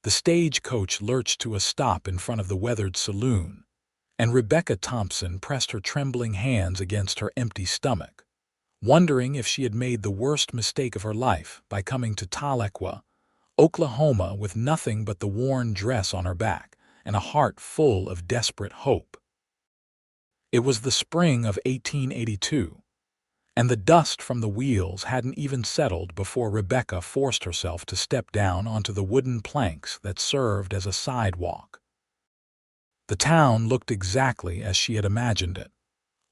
The stagecoach lurched to a stop in front of the weathered saloon, and Rebecca Thompson pressed her trembling hands against her empty stomach, wondering if she had made the worst mistake of her life by coming to Tahlequah, Oklahoma, with nothing but the worn dress on her back and a heart full of desperate hope. It was the spring of 1882, and the dust from the wheels hadn't even settled before Rebecca forced herself to step down onto the wooden planks that served as a sidewalk. The town looked exactly as she had imagined it,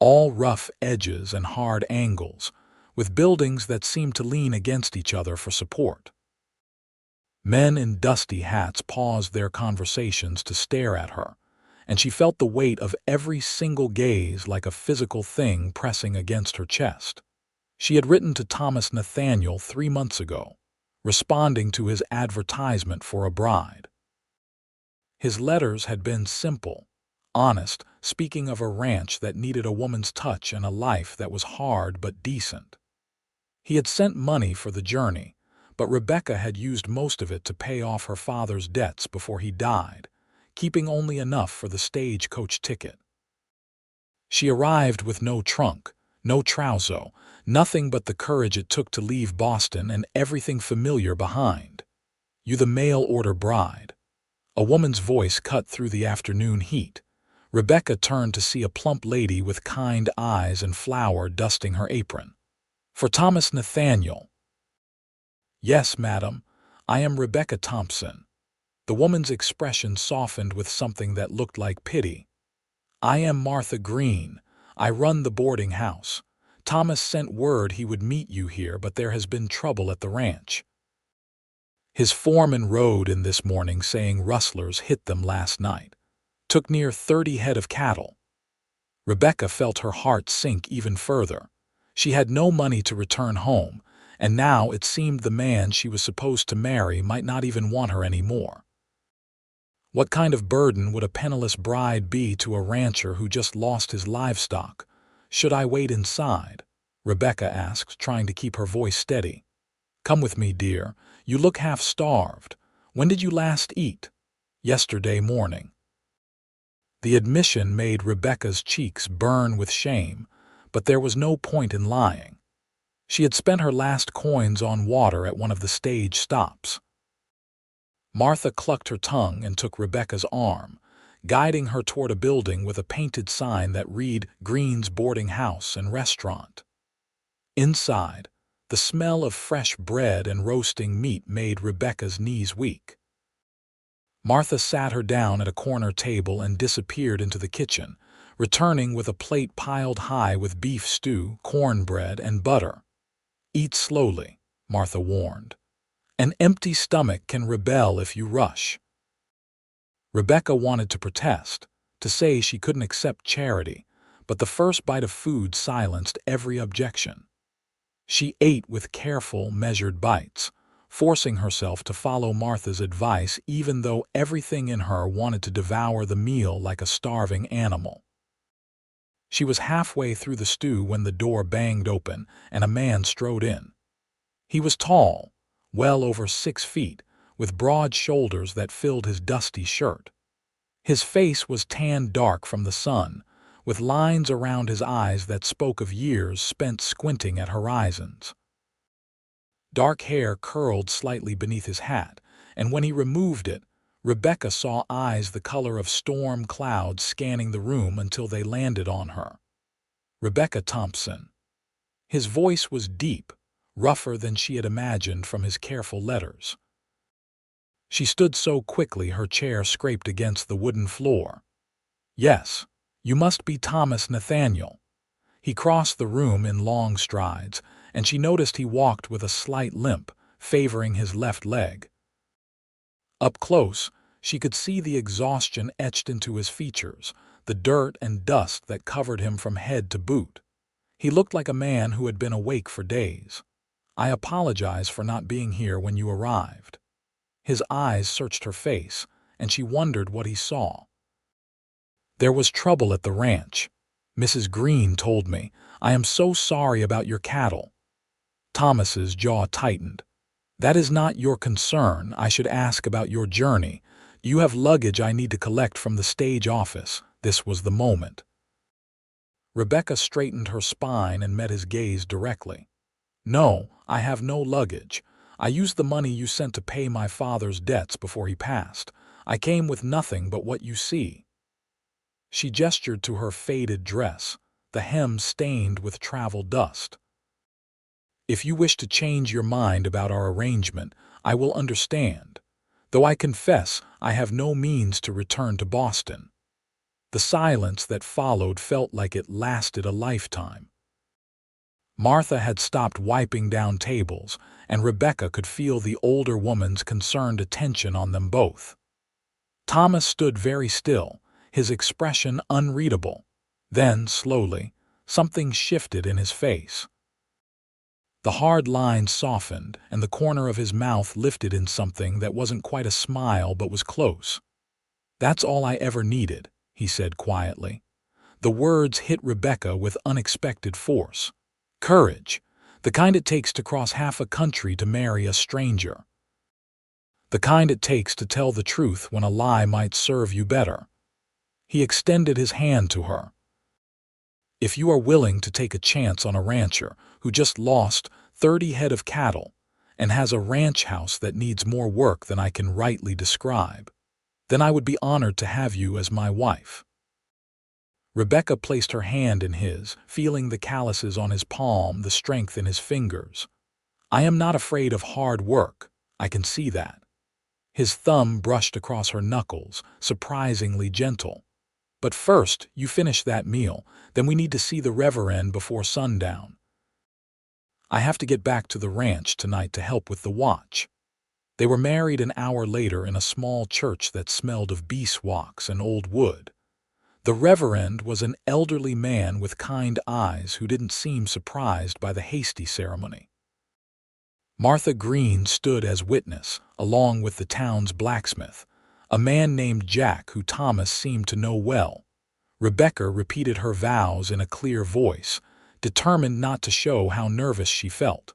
all rough edges and hard angles, with buildings that seemed to lean against each other for support. Men in dusty hats paused their conversations to stare at her, and she felt the weight of every single gaze like a physical thing pressing against her chest. She had written to Thomas Nathaniel 3 months ago, responding to his advertisement for a bride. His letters had been simple, honest, speaking of a ranch that needed a woman's touch and a life that was hard but decent. He had sent money for the journey, but Rebecca had used most of it to pay off her father's debts before he died, keeping only enough for the stagecoach ticket. She arrived with no trunk, no trousseau, nothing but the courage it took to leave Boston and everything familiar behind. "You the mail-order bride." A woman's voice cut through the afternoon heat. Rebecca turned to see a plump lady with kind eyes and flour dusting her apron. "For Thomas Nathaniel." "Yes, madam, I am Rebecca Thompson." The woman's expression softened with something that looked like pity. "I am Martha Green. I run the boarding house. Thomas sent word he would meet you here, but there has been trouble at the ranch. His foreman rode in this morning saying rustlers hit them last night. Took near 30 head of cattle." Rebecca felt her heart sink even further. She had no money to return home, and now it seemed the man she was supposed to marry might not even want her anymore. What kind of burden would a penniless bride be to a rancher who just lost his livestock? "Should I wait inside?" Rebecca asked, trying to keep her voice steady. "Come with me, dear. You look half-starved. When did you last eat?" "Yesterday morning." The admission made Rebecca's cheeks burn with shame, but there was no point in lying. She had spent her last coins on water at one of the stage stops. Martha clucked her tongue and took Rebecca's arm, guiding her toward a building with a painted sign that read Green's Boarding House and Restaurant. Inside, the smell of fresh bread and roasting meat made Rebecca's knees weak. Martha sat her down at a corner table and disappeared into the kitchen, returning with a plate piled high with beef stew, cornbread, and butter. "Eat slowly," Martha warned. "An empty stomach can rebel if you rush." Rebecca wanted to protest, to say she couldn't accept charity, but the first bite of food silenced every objection. She ate with careful, measured bites, forcing herself to follow Martha's advice even though everything in her wanted to devour the meal like a starving animal. She was halfway through the stew when the door banged open and a man strode in. He was tall, well over 6 feet, with broad shoulders that filled his dusty shirt. His face was tanned dark from the sun, with lines around his eyes that spoke of years spent squinting at horizons. Dark hair curled slightly beneath his hat, and when he removed it, Rebecca saw eyes the color of storm clouds scanning the room until they landed on her. "Rebecca Thompson." His voice was deep, rougher than she had imagined from his careful letters. She stood so quickly her chair scraped against the wooden floor. "Yes, you must be Thomas Nathaniel." He crossed the room in long strides, and she noticed he walked with a slight limp, favoring his left leg. Up close, she could see the exhaustion etched into his features, the dirt and dust that covered him from head to boot. He looked like a man who had been awake for days. "I apologize for not being here when you arrived." His eyes searched her face, and she wondered what he saw. "There was trouble at the ranch. Mrs. Green told me. I am so sorry about your cattle." Thomas's jaw tightened. "That is not your concern. I should ask about your journey. You have luggage I need to collect from the stage office." This was the moment. Rebecca straightened her spine and met his gaze directly. "No, I have no luggage. I used the money you sent to pay my father's debts before he passed. I came with nothing but what you see." She gestured to her faded dress, the hem stained with travel dust. "If you wish to change your mind about our arrangement, I will understand, though I confess I have no means to return to Boston." The silence that followed felt like it lasted a lifetime. Martha had stopped wiping down tables, and Rebecca could feel the older woman's concerned attention on them both. Thomas stood very still, his expression unreadable. Then, slowly, something shifted in his face. The hard lines softened, and the corner of his mouth lifted in something that wasn't quite a smile but was close. "That's all I ever needed," he said quietly. The words hit Rebecca with unexpected force. Courage, the kind it takes to cross half a country to marry a stranger. The kind it takes to tell the truth when a lie might serve you better. He extended his hand to her. "If you are willing to take a chance on a rancher who just lost 30 head of cattle and has a ranch house that needs more work than I can rightly describe, then I would be honored to have you as my wife." Rebecca placed her hand in his, feeling the calluses on his palm, the strength in his fingers. "I am not afraid of hard work, I can see that." His thumb brushed across her knuckles, surprisingly gentle. "But first, you finish that meal, then we need to see the Reverend before sundown. I have to get back to the ranch tonight to help with the watch." They were married an hour later in a small church that smelled of beeswax and old wood. The Reverend was an elderly man with kind eyes who didn't seem surprised by the hasty ceremony. Martha Green stood as witness, along with the town's blacksmith, a man named Jack who Thomas seemed to know well. Rebecca repeated her vows in a clear voice, determined not to show how nervous she felt.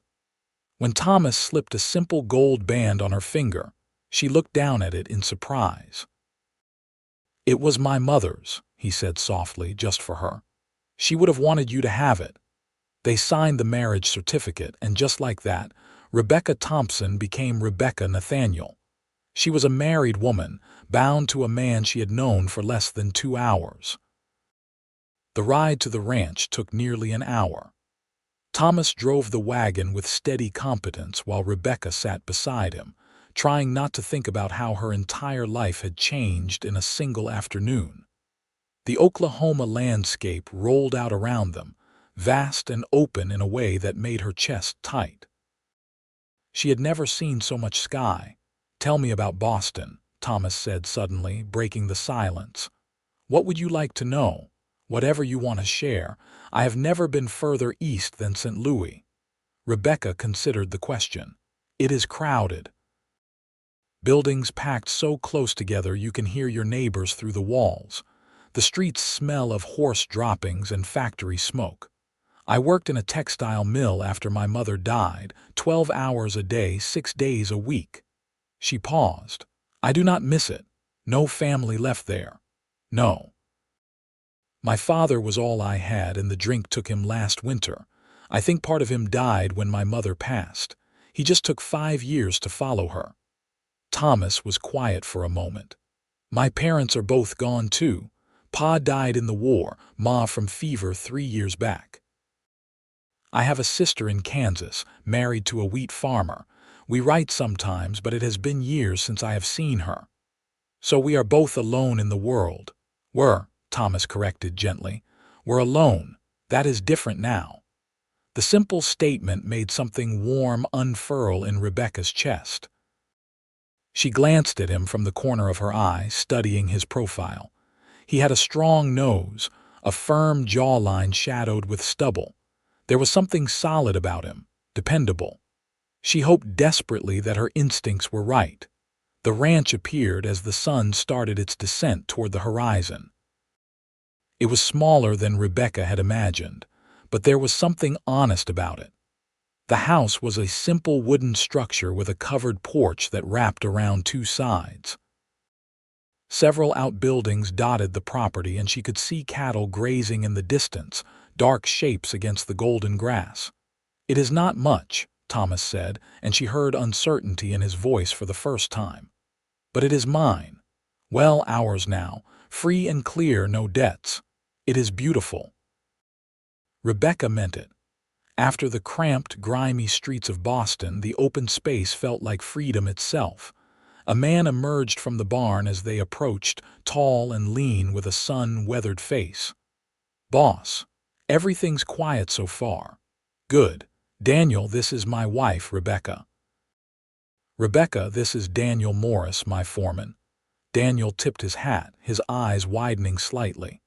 When Thomas slipped a simple gold band on her finger, she looked down at it in surprise. "It was my mother's," he said softly, "just for her. She would have wanted you to have it." They signed the marriage certificate, and just like that, Rebecca Thompson became Rebecca Nathaniel. She was a married woman, bound to a man she had known for less than 2 hours. The ride to the ranch took nearly an hour. Thomas drove the wagon with steady competence while Rebecca sat beside him, trying not to think about how her entire life had changed in a single afternoon. The Oklahoma landscape rolled out around them, vast and open in a way that made her chest tight. She had never seen so much sky. "Tell me about Boston," Thomas said suddenly, breaking the silence. "What would you like to know? Whatever you want to share. I have never been further east than St. Louis." Rebecca considered the question. "It is crowded. Buildings packed so close together you can hear your neighbors through the walls. The streets smell of horse droppings and factory smoke. I worked in a textile mill after my mother died, 12 hours a day, 6 days a week." She paused. "I do not miss it. No family left there. No. My father was all I had, and the drink took him last winter. I think part of him died when my mother passed. He just took 5 years to follow her." Thomas was quiet for a moment. "My parents are both gone too. Pa died in the war, Ma from fever 3 years back. I have a sister in Kansas, married to a wheat farmer. We write sometimes, but it has been years since I have seen her. So we are both alone in the world." Thomas corrected gently. "We're alone. That is different now." The simple statement made something warm unfurl in Rebecca's chest. She glanced at him from the corner of her eye, studying his profile. He had a strong nose, a firm jawline shadowed with stubble. There was something solid about him, dependable. She hoped desperately that her instincts were right. The ranch appeared as the sun started its descent toward the horizon. It was smaller than Rebecca had imagined, but there was something honest about it. The house was a simple wooden structure with a covered porch that wrapped around two sides. Several outbuildings dotted the property, and she could see cattle grazing in the distance, dark shapes against the golden grass. "It is not much," Thomas said, and she heard uncertainty in his voice for the first time. "But it is mine. Well, ours now, free and clear, no debts. It is beautiful." Rebecca meant it. After the cramped, grimy streets of Boston, the open space felt like freedom itself. A man emerged from the barn as they approached, tall and lean with a sun-weathered face. "Boss, everything's quiet so far." "Good. Daniel, this is my wife, Rebecca." "Rebecca, this is Daniel Morris, my foreman." Daniel tipped his hat, his eyes widening slightly.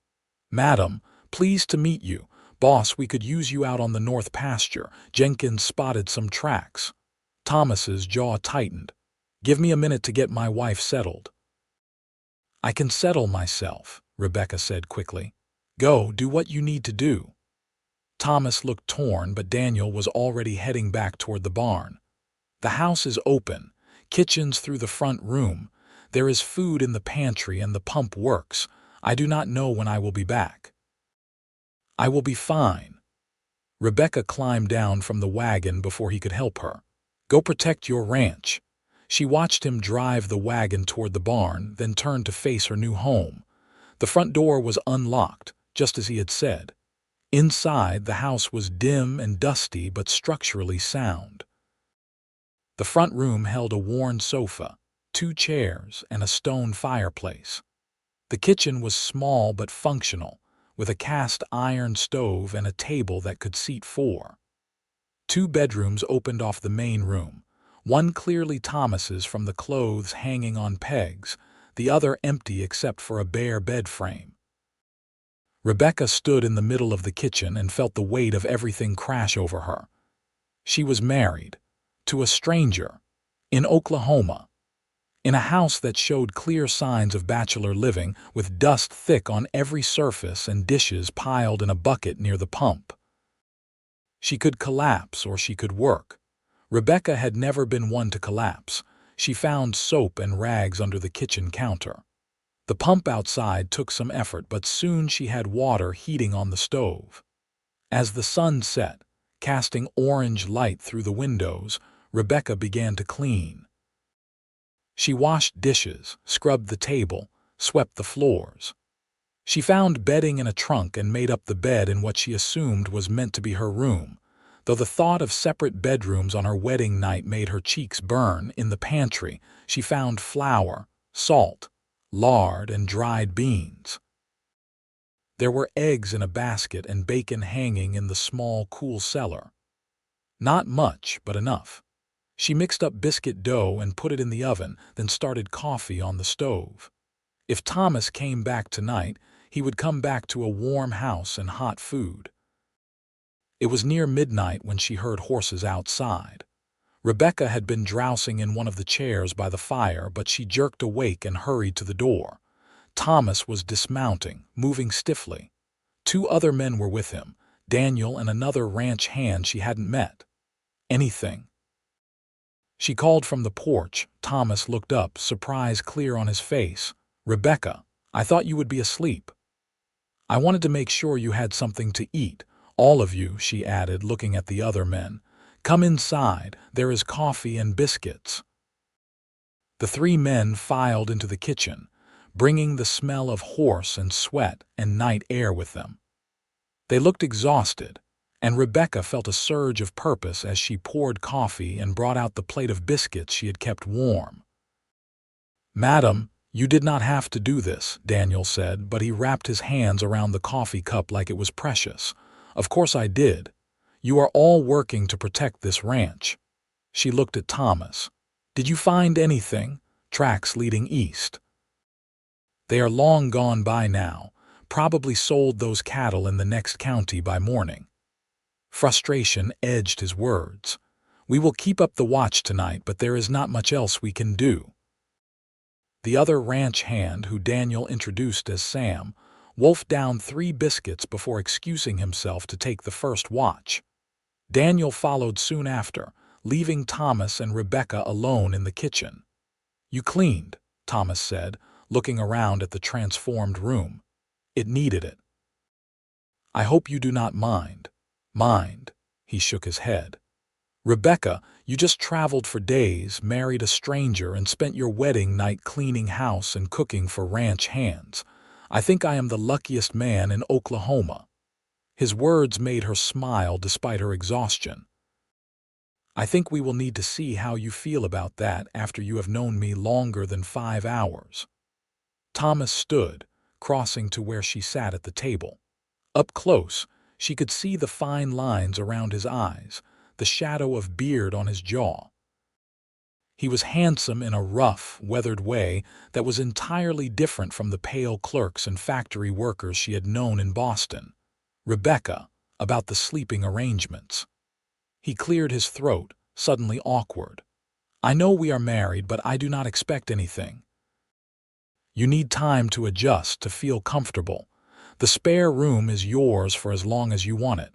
"Madam, pleased to meet you. Boss, we could use you out on the north pasture." Jenkins spotted some tracks. Thomas's jaw tightened. "Give me a minute to get my wife settled." "I can settle myself," Rebecca said quickly. "Go, do what you need to do." Thomas looked torn, but Daniel was already heading back toward the barn. "The house is open. Kitchen's through the front room. There is food in the pantry and the pump works. I do not know when I will be back." "I will be fine." Rebecca climbed down from the wagon before he could help her. "Go protect your ranch." She watched him drive the wagon toward the barn, then turned to face her new home. The front door was unlocked, just as he had said. Inside, the house was dim and dusty but structurally sound. The front room held a worn sofa, 2 chairs, and a stone fireplace. The kitchen was small but functional, with a cast iron stove and a table that could seat 4. 2 bedrooms opened off the main room, one clearly Thomas's from the clothes hanging on pegs, the other empty except for a bare bed frame. Rebecca stood in the middle of the kitchen and felt the weight of everything crash over her. She was married, to a stranger, in Oklahoma, in a house that showed clear signs of bachelor living, with dust thick on every surface and dishes piled in a bucket near the pump. She could collapse or she could work. Rebecca had never been one to collapse. She found soap and rags under the kitchen counter. The pump outside took some effort, but soon she had water heating on the stove. As the sun set, casting orange light through the windows, Rebecca began to clean. She washed dishes, scrubbed the table, swept the floors. She found bedding in a trunk and made up the bed in what she assumed was meant to be her room, though the thought of separate bedrooms on her wedding night made her cheeks burn. In the pantry, she found flour, salt, lard, and dried beans. There were eggs in a basket and bacon hanging in the small, cool cellar. Not much, but enough. She mixed up biscuit dough and put it in the oven, then started coffee on the stove. If Thomas came back tonight, he would come back to a warm house and hot food. It was near midnight when she heard horses outside. Rebecca had been drowsing in one of the chairs by the fire, but she jerked awake and hurried to the door. Thomas was dismounting, moving stiffly. 2 other men were with him, Daniel and another ranch hand she hadn't met. "Anything?" She called from the porch. Thomas looked up, surprise clear on his face. "Rebecca, I thought you would be asleep." "I wanted to make sure you had something to eat. All of you," she added, looking at the other men. "Come inside. There is coffee and biscuits." The 3 men filed into the kitchen, bringing the smell of horse and sweat and night air with them. They looked exhausted, and Rebecca felt a surge of purpose as she poured coffee and brought out the plate of biscuits she had kept warm. "Madam, you did not have to do this," Daniel said, but he wrapped his hands around the coffee cup like it was precious. "Of course I did. You are all working to protect this ranch." She looked at Thomas. "Did you find anything? Tracks leading east?" "They are long gone by now. Probably sold those cattle in the next county by morning." Frustration edged his words. "We will keep up the watch tonight, but there is not much else we can do." The other ranch hand, who Daniel introduced as Sam, wolfed down 3 biscuits before excusing himself to take the first watch. Daniel followed soon after, leaving Thomas and Rebecca alone in the kitchen. "You cleaned," Thomas said, looking around at the transformed room. "It needed it." "I hope you do not mind." "Mind?" He shook his head. "Rebecca, you just traveled for days, married a stranger, and spent your wedding night cleaning house and cooking for ranch hands. I think I am the luckiest man in Oklahoma." His words made her smile despite her exhaustion. "I think we will need to see how you feel about that after you have known me longer than 5 hours." Thomas stood, crossing to where she sat at the table. Up close, she could see the fine lines around his eyes, the shadow of beard on his jaw. He was handsome in a rough, weathered way that was entirely different from the pale clerks and factory workers she had known in Boston. "Rebecca, about the sleeping arrangements." He cleared his throat, suddenly awkward. "I know we are married, but I do not expect anything. You need time to adjust, to feel comfortable. The spare room is yours for as long as you want it."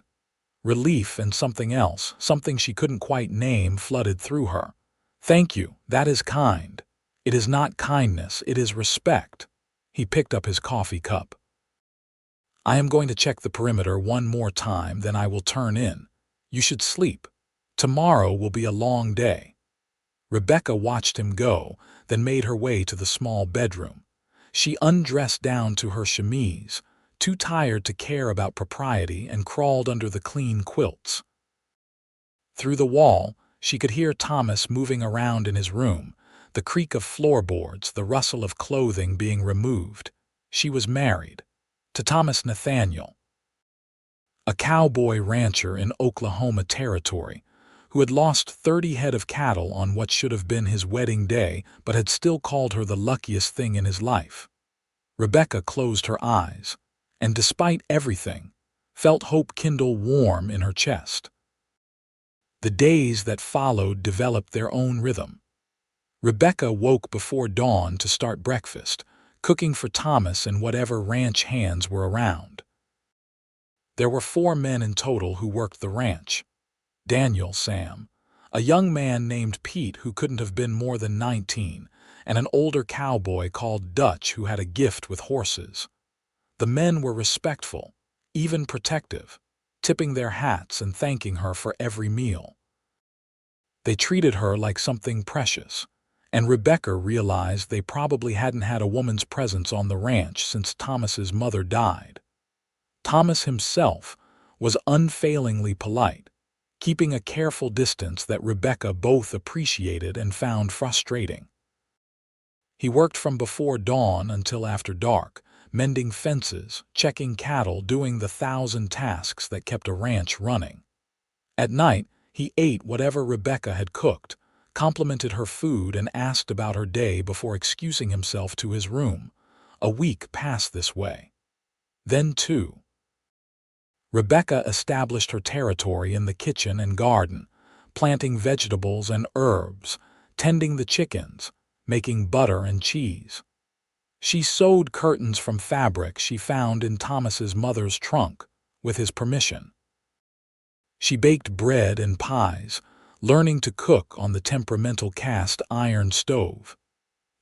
Relief and something else, something she couldn't quite name, flooded through her. "Thank you, that is kind." "It is not kindness, it is respect." He picked up his coffee cup. "I am going to check the perimeter one more time, then I will turn in. You should sleep. Tomorrow will be a long day." Rebecca watched him go, then made her way to the small bedroom. She undressed down to her chemise, too tired to care about propriety, and crawled under the clean quilts. Through the wall, she could hear Thomas moving around in his room, the creak of floorboards, the rustle of clothing being removed. She was married to Thomas Nathaniel, a cowboy rancher in Oklahoma Territory, who had lost 30 head of cattle on what should have been his wedding day, but had still called her the luckiest thing in his life. Rebecca closed her eyes, and despite everything, felt hope kindle warm in her chest. The days that followed developed their own rhythm. Rebecca woke before dawn to start breakfast, cooking for Thomas and whatever ranch hands were around. There were 4 men in total who worked the ranch. Daniel, Sam, a young man named Pete who couldn't have been more than 19, and an older cowboy called Dutch who had a gift with horses. The men were respectful, even protective, tipping their hats and thanking her for every meal. They treated her like something precious, and Rebecca realized they probably hadn't had a woman's presence on the ranch since Thomas's mother died. Thomas himself was unfailingly polite, keeping a careful distance that Rebecca both appreciated and found frustrating. He worked from before dawn until after dark, mending fences, checking cattle, doing the 1,000 tasks that kept a ranch running. At night, he ate whatever Rebecca had cooked, complimented her food, and asked about her day before excusing himself to his room. A week passed this way. Then, too, Rebecca established her territory in the kitchen and garden, planting vegetables and herbs, tending the chickens, making butter and cheese. She sewed curtains from fabric she found in Thomas's mother's trunk, with his permission. She baked bread and pies, learning to cook on the temperamental cast iron stove.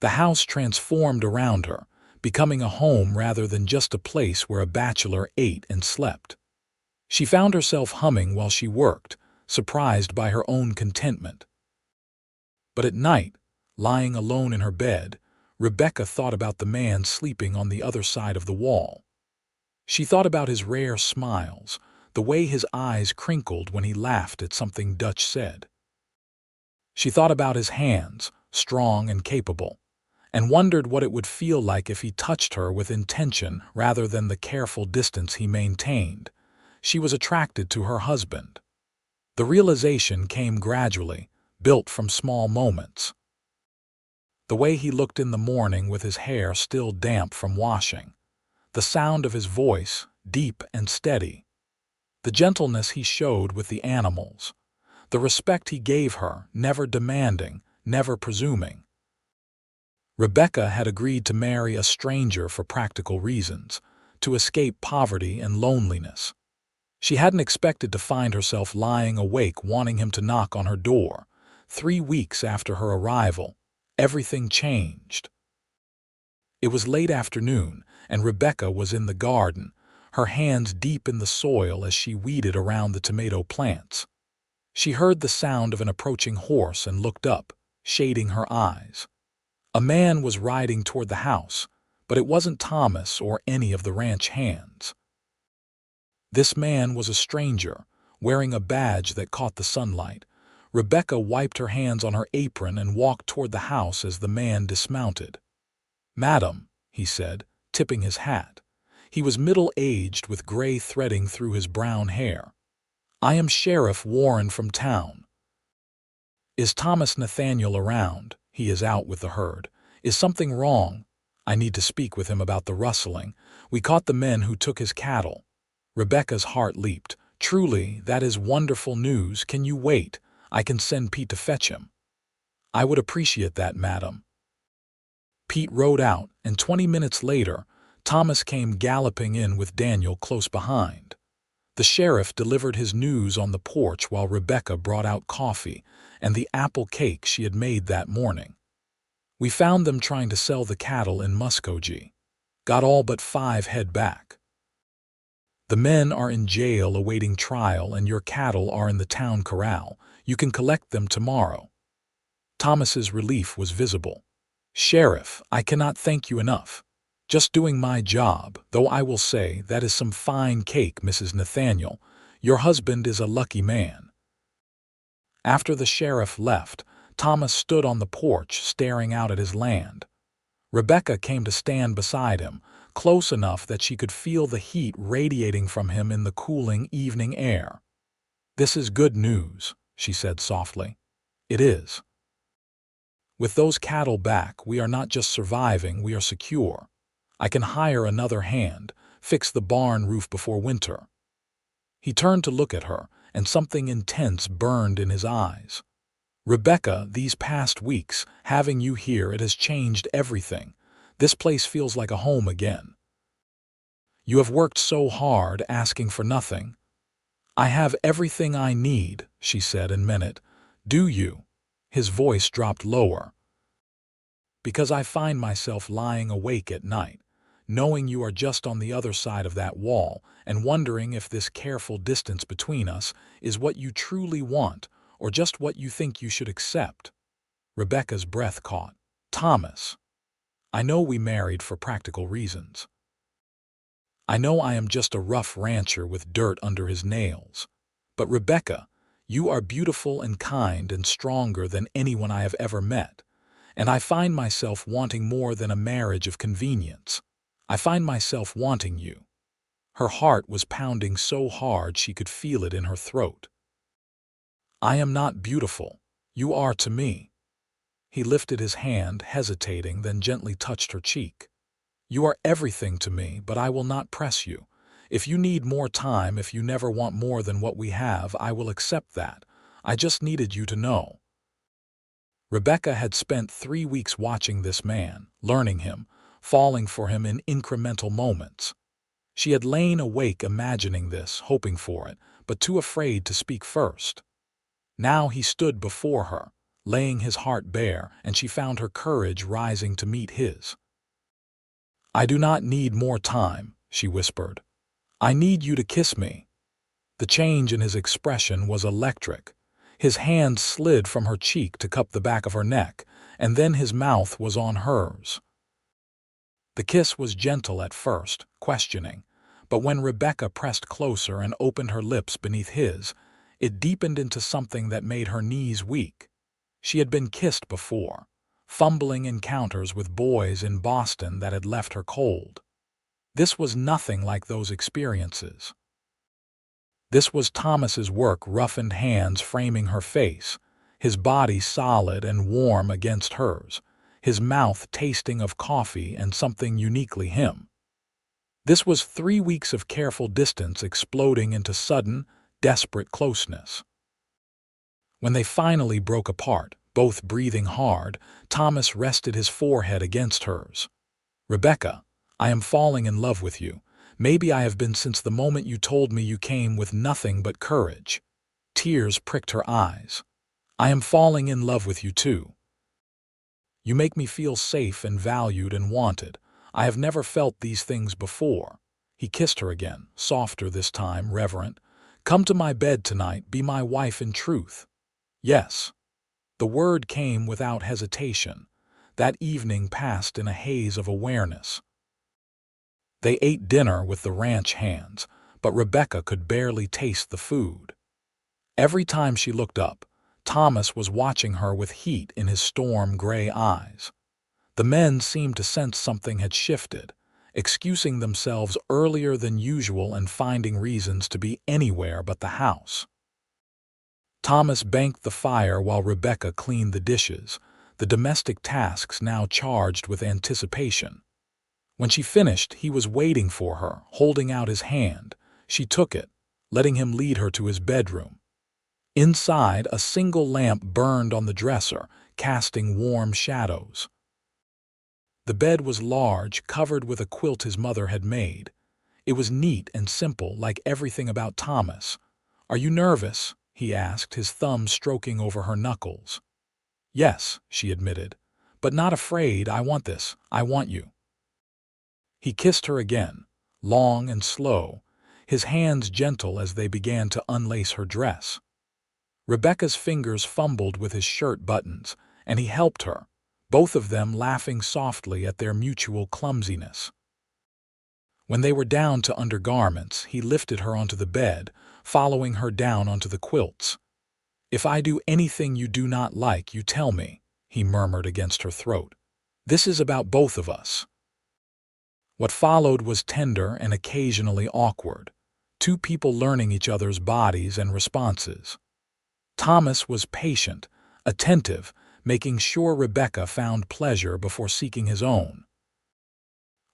The house transformed around her, becoming a home rather than just a place where a bachelor ate and slept. She found herself humming while she worked, surprised by her own contentment. But at night, lying alone in her bed, Rebecca thought about the man sleeping on the other side of the wall. She thought about his rare smiles, the way his eyes crinkled when he laughed at something Dutch said. She thought about his hands, strong and capable, and wondered what it would feel like if he touched her with intention rather than the careful distance he maintained. She was attracted to her husband. The realization came gradually, built from small moments. The way he looked in the morning with his hair still damp from washing, the sound of his voice, deep and steady, the gentleness he showed with the animals, the respect he gave her, never demanding, never presuming. Rebecca had agreed to marry a stranger for practical reasons, to escape poverty and loneliness. She hadn't expected to find herself lying awake wanting him to knock on her door. 3 weeks after her arrival, everything changed. It was late afternoon, and Rebecca was in the garden, her hands deep in the soil as she weeded around the tomato plants. She heard the sound of an approaching horse and looked up, shading her eyes. A man was riding toward the house, but it wasn't Thomas or any of the ranch hands. This man was a stranger, wearing a badge that caught the sunlight. Rebecca wiped her hands on her apron and walked toward the house as the man dismounted. "Madam," he said, tipping his hat. He was middle-aged with gray threading through his brown hair. "I am Sheriff Warren from town." "Is Thomas Nathaniel around?" "He is out with the herd." "Is something wrong?" "I need to speak with him about the rustling. We caught the men who took his cattle." Rebecca's heart leaped. "Truly, that is wonderful news. Can you wait? I can send Pete to fetch him." "I would appreciate that, madam." Pete rode out, and 20 minutes later, Thomas came galloping in with Daniel close behind. The sheriff delivered his news on the porch while Rebecca brought out coffee and the apple cake she had made that morning. "We found them trying to sell the cattle in Muskogee. Got all but 5 head back. The men are in jail awaiting trial and your cattle are in the town corral. You can collect them tomorrow." Thomas's relief was visible. "Sheriff, I cannot thank you enough. Just doing my job, though I will say that is some fine cake, Mrs. Nathaniel. Your husband is a lucky man." After the sheriff left, Thomas stood on the porch staring out at his land. Rebecca came to stand beside him, close enough that she could feel the heat radiating from him in the cooling evening air. "This is good news," she said softly. "It is. With those cattle back, we are not just surviving, we are secure. I can hire another hand, fix the barn roof before winter." He turned to look at her, and something intense burned in his eyes. "Rebecca, these past weeks, having you here, it has changed everything. This place feels like a home again. You have worked so hard, asking for nothing." "I have everything I need," she said and meant it. "Do you?" His voice dropped lower. "Because I find myself lying awake at night, knowing you are just on the other side of that wall, and wondering if this careful distance between us is what you truly want, or just what you think you should accept." Rebecca's breath caught. "Thomas, I know we married for practical reasons. I know I am just a rough rancher with dirt under his nails. But Rebecca, you are beautiful and kind and stronger than anyone I have ever met. And I find myself wanting more than a marriage of convenience. I find myself wanting you." Her heart was pounding so hard she could feel it in her throat. "I am not beautiful. You are to me." He lifted his hand, hesitating, then gently touched her cheek. "You are everything to me, but I will not press you. If you need more time, if you never want more than what we have, I will accept that. I just needed you to know." Rebecca had spent 3 weeks watching this man, learning him, falling for him in incremental moments. She had lain awake imagining this, hoping for it, but too afraid to speak first. Now he stood before her, laying his heart bare, and she found her courage rising to meet his. "I do not need more time," she whispered. "I need you to kiss me." The change in his expression was electric. His hand slid from her cheek to cup the back of her neck, and then his mouth was on hers. The kiss was gentle at first, questioning, but when Rebecca pressed closer and opened her lips beneath his, it deepened into something that made her knees weak. She had been kissed before, fumbling encounters with boys in Boston that had left her cold. This was nothing like those experiences. This was Thomas's work, roughened hands framing her face, his body solid and warm against hers, his mouth tasting of coffee and something uniquely him. This was 3 weeks of careful distance exploding into sudden, desperate closeness. When they finally broke apart, both breathing hard, Thomas rested his forehead against hers. "Rebecca, I am falling in love with you. Maybe I have been since the moment you told me you came with nothing but courage." Tears pricked her eyes. "I am falling in love with you too. You make me feel safe and valued and wanted. I have never felt these things before." He kissed her again, softer this time, reverent. "Come to my bed tonight, be my wife in truth." "Yes." The word came without hesitation. That evening passed in a haze of awareness. They ate dinner with the ranch hands, but Rebecca could barely taste the food. Every time she looked up, Thomas was watching her with heat in his storm-gray eyes. The men seemed to sense something had shifted, excusing themselves earlier than usual and finding reasons to be anywhere but the house. Thomas banked the fire while Rebecca cleaned the dishes, the domestic tasks now charged with anticipation. When she finished, he was waiting for her, holding out his hand. She took it, letting him lead her to his bedroom. Inside, a single lamp burned on the dresser, casting warm shadows. The bed was large, covered with a quilt his mother had made. It was neat and simple, like everything about Thomas. "Are you nervous?" he asked, his thumb stroking over her knuckles. "Yes," she admitted, "but not afraid. I want this. I want you." He kissed her again, long and slow, his hands gentle as they began to unlace her dress. Rebecca's fingers fumbled with his shirt buttons, and he helped her, both of them laughing softly at their mutual clumsiness. When they were down to undergarments, he lifted her onto the bed, following her down onto the quilts. "If I do anything you do not like, you tell me," he murmured against her throat. "This is about both of us." What followed was tender and occasionally awkward, two people learning each other's bodies and responses. Thomas was patient, attentive, making sure Rebecca found pleasure before seeking his own.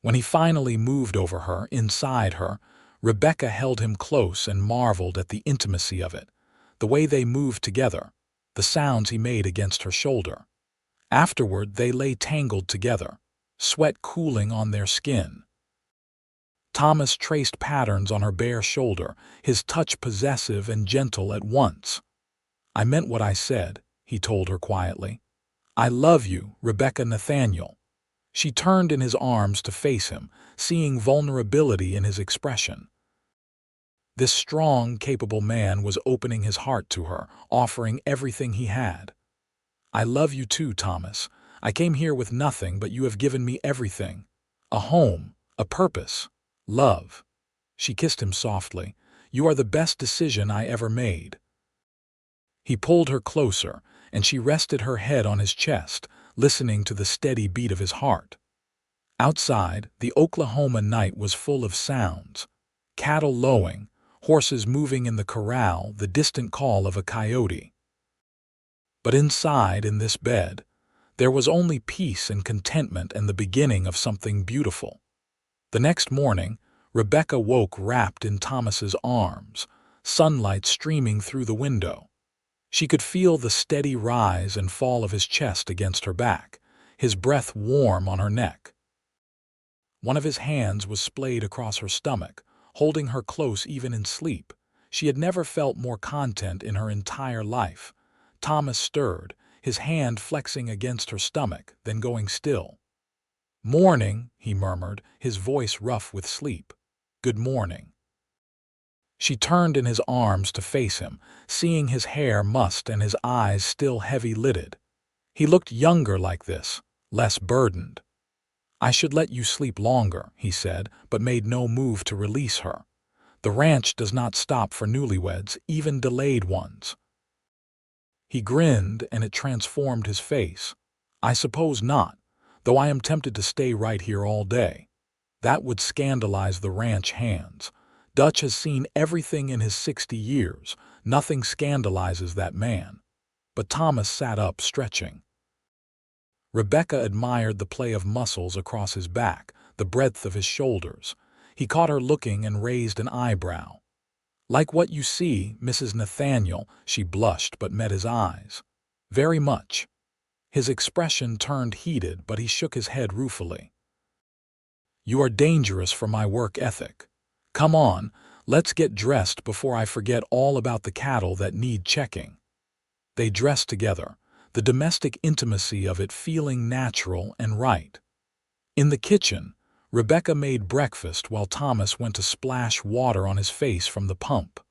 When he finally moved over her, inside her, Rebecca held him close and marveled at the intimacy of it, the way they moved together, the sounds he made against her shoulder. Afterward, they lay tangled together, sweat cooling on their skin. Thomas traced patterns on her bare shoulder, his touch possessive and gentle at once. "I meant what I said," he told her quietly. "I love you, Rebecca Nathaniel." She turned in his arms to face him, seeing vulnerability in his expression. This strong, capable man was opening his heart to her, offering everything he had. "I love you too, Thomas. I came here with nothing, but you have given me everything. A home, a purpose, love." She kissed him softly. "You are the best decision I ever made." He pulled her closer, and she rested her head on his chest, listening to the steady beat of his heart. Outside, the Oklahoma night was full of sounds. Cattle lowing, horses moving in the corral, the distant call of a coyote. But inside, in this bed, there was only peace and contentment and the beginning of something beautiful. The next morning, Rebecca woke wrapped in Thomas's arms, sunlight streaming through the window. She could feel the steady rise and fall of his chest against her back, his breath warm on her neck. One of his hands was splayed across her stomach, holding her close even in sleep. She had never felt more content in her entire life. Thomas stirred, his hand flexing against her stomach, then going still. "Morning," he murmured, his voice rough with sleep. "Good morning." She turned in his arms to face him, seeing his hair mussed and his eyes still heavy-lidded. He looked younger like this, less burdened. "I should let you sleep longer," he said, but made no move to release her. The ranch does not stop for newlyweds, even delayed ones. He grinned, and it transformed his face. "I suppose not, though I am tempted to stay right here all day." That would scandalize the ranch hands. Dutch has seen everything in his 60 years. Nothing scandalizes that man. But Thomas sat up, stretching. Rebecca admired the play of muscles across his back, the breadth of his shoulders. He caught her looking and raised an eyebrow. "Like what you see, Mrs. Nathaniel," she blushed but met his eyes. "Very much." His expression turned heated, but he shook his head ruefully. "You are dangerous for my work ethic." Come on, let's get dressed before I forget all about the cattle that need checking. They dressed together, the domestic intimacy of it feeling natural and right. In the kitchen, Rebecca made breakfast while Thomas went to splash water on his face from the pump.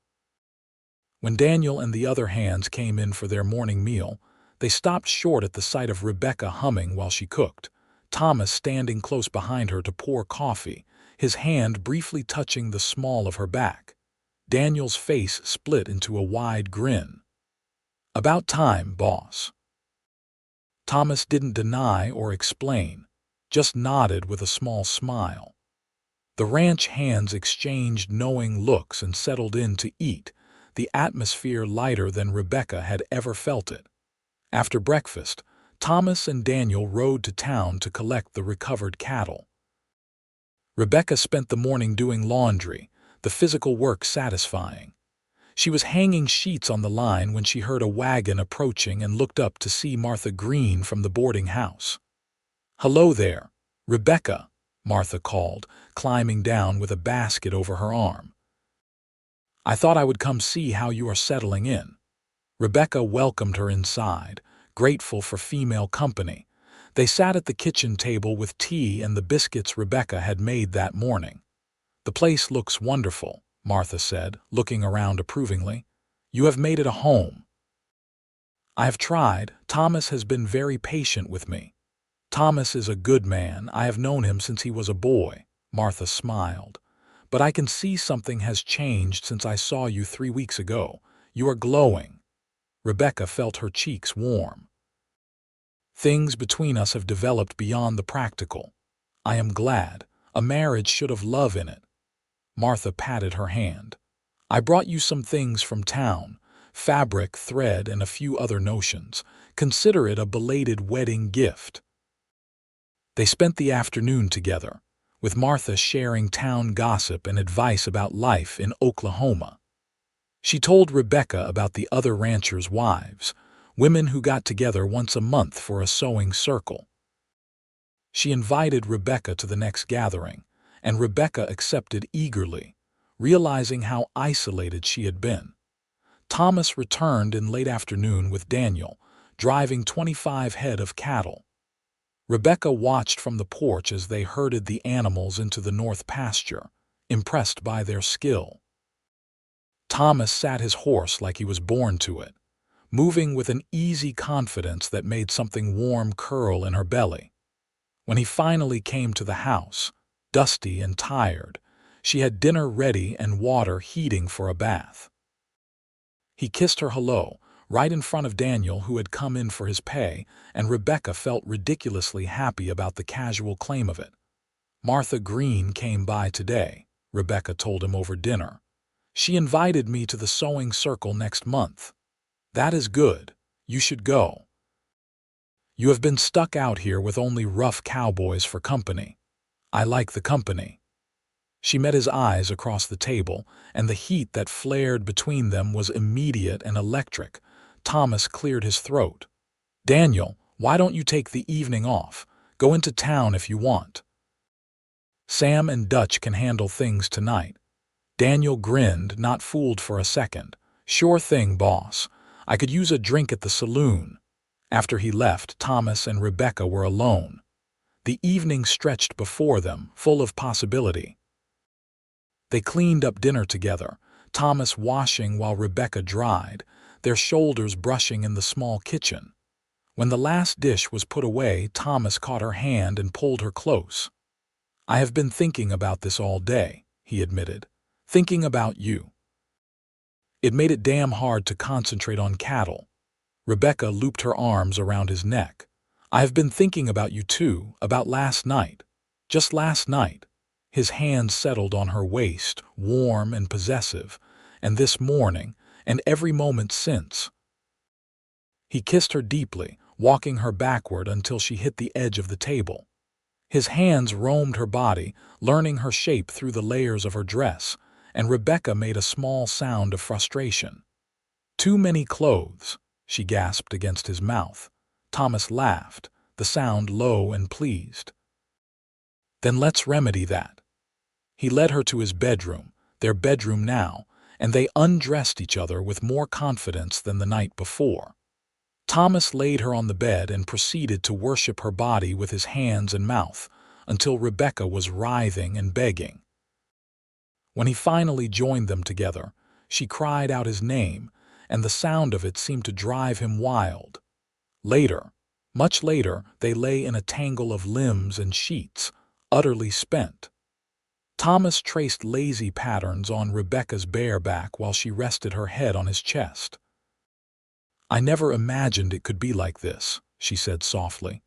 When Daniel and the other hands came in for their morning meal, they stopped short at the sight of Rebecca humming while she cooked, Thomas standing close behind her to pour coffee, his hand briefly touching the small of her back. Daniel's face split into a wide grin. "About time, boss." Thomas didn't deny or explain, just nodded with a small smile. The ranch hands exchanged knowing looks and settled in to eat, the atmosphere lighter than Rebecca had ever felt it. After breakfast, Thomas and Daniel rode to town to collect the recovered cattle. Rebecca spent the morning doing laundry, the physical work satisfying. She was hanging sheets on the line when she heard a wagon approaching and looked up to see Martha Green from the boarding house. "Hello there, Rebecca," Martha called, climbing down with a basket over her arm. "I thought I would come see how you are settling in." Rebecca welcomed her inside, grateful for female company. They sat at the kitchen table with tea and the biscuits Rebecca had made that morning. "The place looks wonderful," Martha said, looking around approvingly. "You have made it a home." "I have tried. Thomas has been very patient with me." "Thomas is a good man. I have known him since he was a boy," Martha smiled. "But I can see something has changed since I saw you 3 weeks ago. You are glowing." Rebecca felt her cheeks warm. "Things between us have developed beyond the practical. I am glad. A marriage should have love in it." Martha patted her hand. "I brought you some things from town, fabric, thread, and a few other notions. Consider it a belated wedding gift." They spent the afternoon together, with Martha sharing town gossip and advice about life in Oklahoma. She told Rebecca about the other ranchers' wives, women who got together once a month for a sewing circle. She invited Rebecca to the next gathering, and Rebecca accepted eagerly, realizing how isolated she had been. Thomas returned in late afternoon with Daniel, driving 25 head of cattle. Rebecca watched from the porch as they herded the animals into the north pasture, impressed by their skill. Thomas sat his horse like he was born to it, moving with an easy confidence that made something warm curl in her belly. When he finally came to the house, dusty and tired, she had dinner ready and water heating for a bath. He kissed her hello, right in front of Daniel, who had come in for his pay, and Rebecca felt ridiculously happy about the casual claim of it. "Martha Green came by today," Rebecca told him over dinner. "She invited me to the sewing circle next month." "That is good. You should go. You have been stuck out here with only rough cowboys for company. I like the company." She met his eyes across the table, and the heat that flared between them was immediate and electric. Thomas cleared his throat. "Daniel, why don't you take the evening off? Go into town if you want. Sam and Dutch can handle things tonight." Daniel grinned, not fooled for a second. "Sure thing, boss. I could use a drink at the saloon." After he left, Thomas and Rebecca were alone. The evening stretched before them, full of possibility. They cleaned up dinner together, Thomas washing while Rebecca dried, their shoulders brushing in the small kitchen. When the last dish was put away, Thomas caught her hand and pulled her close. "I have been thinking about this all day," he admitted. "Thinking about you." It made it damn hard to concentrate on cattle. Rebecca looped her arms around his neck. "I have been thinking about you too, about last night. Just last night." His hand settled on her waist, warm and possessive, and this morning, and every moment since. He kissed her deeply, walking her backward until she hit the edge of the table. His hands roamed her body, learning her shape through the layers of her dress, and Rebecca made a small sound of frustration. "Too many clothes," she gasped against his mouth. Thomas laughed, the sound low and pleased. "Then let's remedy that." He led her to his bedroom, their bedroom now, and they undressed each other with more confidence than the night before. Thomas laid her on the bed and proceeded to worship her body with his hands and mouth, until Rebecca was writhing and begging. When he finally joined them together, she cried out his name, and the sound of it seemed to drive him wild. Later, much later, they lay in a tangle of limbs and sheets, utterly spent. Thomas traced lazy patterns on Rebecca's bare back while she rested her head on his chest. "I never imagined it could be like this," she said softly.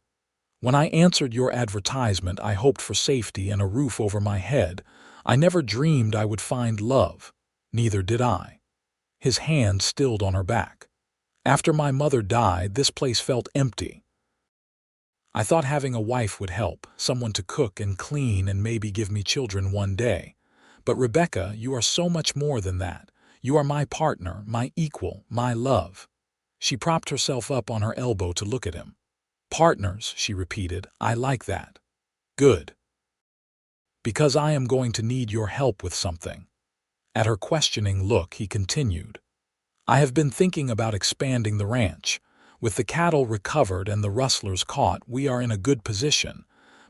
"When I answered your advertisement, I hoped for safety and a roof over my head. I never dreamed I would find love. Neither did I." His hand stilled on her back. "After my mother died, this place felt empty. I thought having a wife would help, someone to cook and clean and maybe give me children one day. But Rebecca, you are so much more than that. You are my partner, my equal, my love." She propped herself up on her elbow to look at him. "Partners," she repeated, "I like that. Good. Because I am going to need your help with something." At her questioning look, he continued, "I have been thinking about expanding the ranch. With the cattle recovered and the rustlers caught, we are in a good position,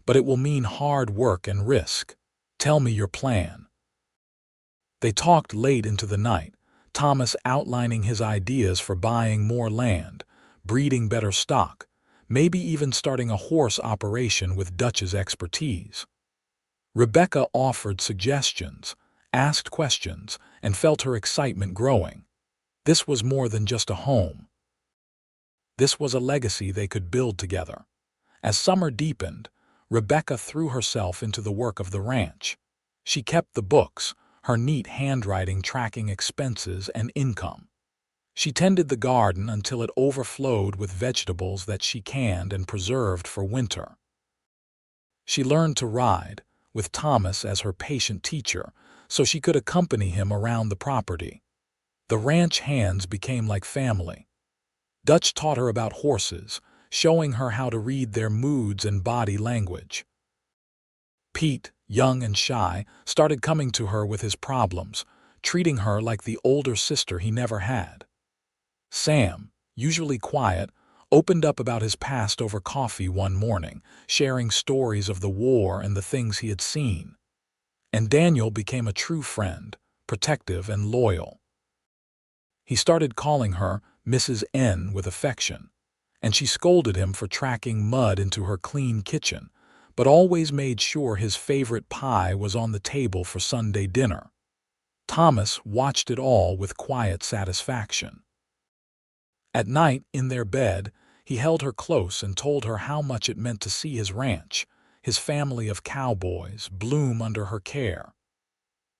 but it will mean hard work and risk. Tell me your plan." They talked late into the night, Thomas outlining his ideas for buying more land, breeding better stock, maybe even starting a horse operation with Dutch's expertise. Rebecca offered suggestions, asked questions, and felt her excitement growing. This was more than just a home. This was a legacy they could build together. As summer deepened, Rebecca threw herself into the work of the ranch. She kept the books, her neat handwriting tracking expenses and income. She tended the garden until it overflowed with vegetables that she canned and preserved for winter. She learned to ride, with Thomas as her patient teacher, so she could accompany him around the property. The ranch hands became like family. Dutch taught her about horses, showing her how to read their moods and body language. Pete, young and shy, started coming to her with his problems, treating her like the older sister he never had. Sam, usually quiet, opened up about his past over coffee one morning, sharing stories of the war and the things he had seen. And Daniel became a true friend, protective and loyal. He started calling her Mrs. N with affection, and she scolded him for tracking mud into her clean kitchen, but always made sure his favorite pie was on the table for Sunday dinner. Thomas watched it all with quiet satisfaction. At night, in their bed, he held her close and told her how much it meant to see his ranch, his family of cowboys, bloom under her care.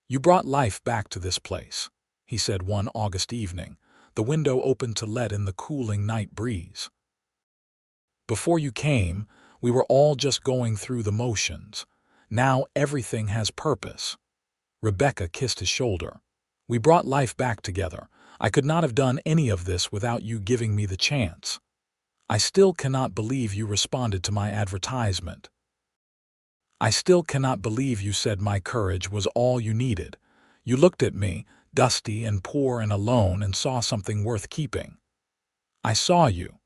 "You brought life back to this place," he said one August evening, the window open to let in the cooling night breeze. "Before you came, we were all just going through the motions. Now everything has purpose." Rebecca kissed his shoulder. "We brought life back together. I could not have done any of this without you giving me the chance. I still cannot believe you responded to my advertisement. I still cannot believe you said my courage was all you needed. You looked at me, dusty and poor and alone, and saw something worth keeping." "I saw you."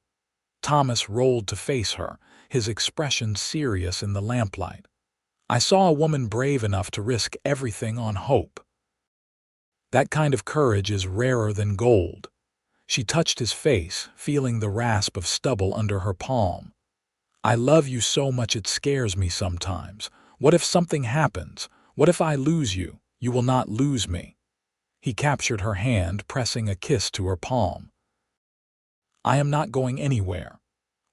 Thomas rolled to face her, his expression serious in the lamplight. "I saw a woman brave enough to risk everything on hope. That kind of courage is rarer than gold." She touched his face, feeling the rasp of stubble under her palm. "I love you so much it scares me sometimes. What if something happens? What if I lose you? You will not lose me." He captured her hand, pressing a kiss to her palm. "I am not going anywhere.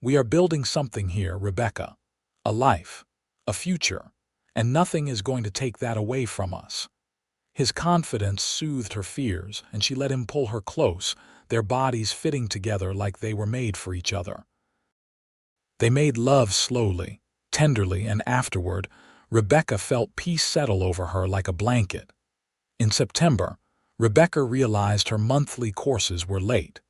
We are building something here, Rebecca. A life, a future, and nothing is going to take that away from us." His confidence soothed her fears, and she let him pull her close, their bodies fitting together like they were made for each other. They made love slowly, tenderly, and afterward, Rebecca felt peace settle over her like a blanket. In September, Rebecca realized her monthly courses were late.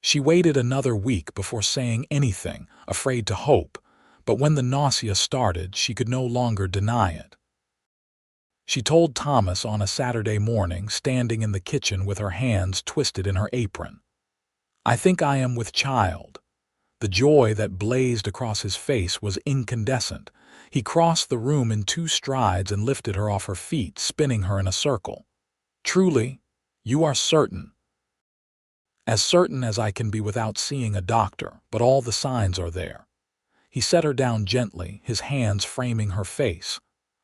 She waited another week before saying anything, afraid to hope, but when the nausea started, she could no longer deny it. she told Thomas on a Saturday morning, standing in the kitchen with her hands twisted in her apron. "I think I am with child." The joy that blazed across his face was incandescent. He crossed the room in 2 strides and lifted her off her feet, spinning her in a circle. "Truly, you are certain." "As certain as I can be without seeing a doctor, but all the signs are there." He set her down gently, his hands framing her face.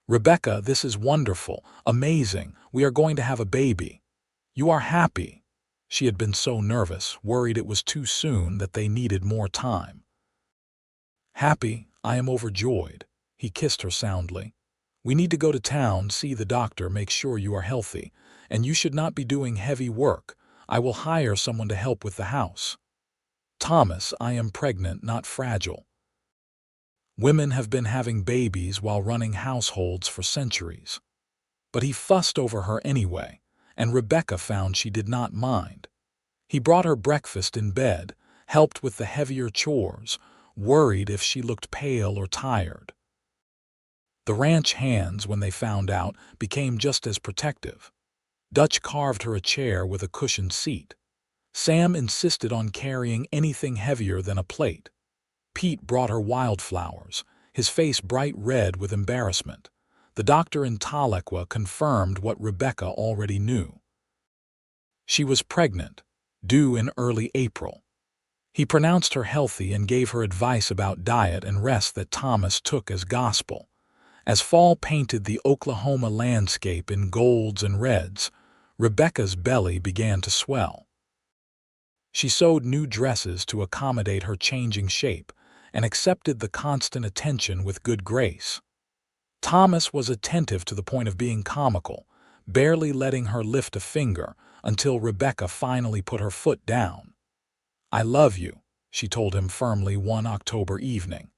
"Rebecca, this is wonderful, amazing. We are going to have a baby. You are happy." She had been so nervous, worried it was too soon, that they needed more time. "Happy, I am overjoyed." He kissed her soundly. "We need to go to town, see the doctor, make sure you are healthy, and you should not be doing heavy work. I will hire someone to help with the house." "Thomas, I am pregnant, not fragile." Women have been having babies while running households for centuries. But he fussed over her anyway, and Rebecca found she did not mind. He brought her breakfast in bed, helped with the heavier chores, worried if she looked pale or tired. The ranch hands, when they found out, became just as protective. Dutch carved her a chair with a cushioned seat. Sam insisted on carrying anything heavier than a plate. Pete brought her wildflowers, his face bright red with embarrassment. The doctor in Tahlequah confirmed what Rebecca already knew. She was pregnant, due in early April. He pronounced her healthy and gave her advice about diet and rest that Thomas took as gospel. As fall painted the Oklahoma landscape in golds and reds, Rebecca's belly began to swell. She sewed new dresses to accommodate her changing shape and accepted the constant attention with good grace. Thomas was attentive to the point of being comical, barely letting her lift a finger until Rebecca finally put her foot down. "I love you," she told him firmly one October evening.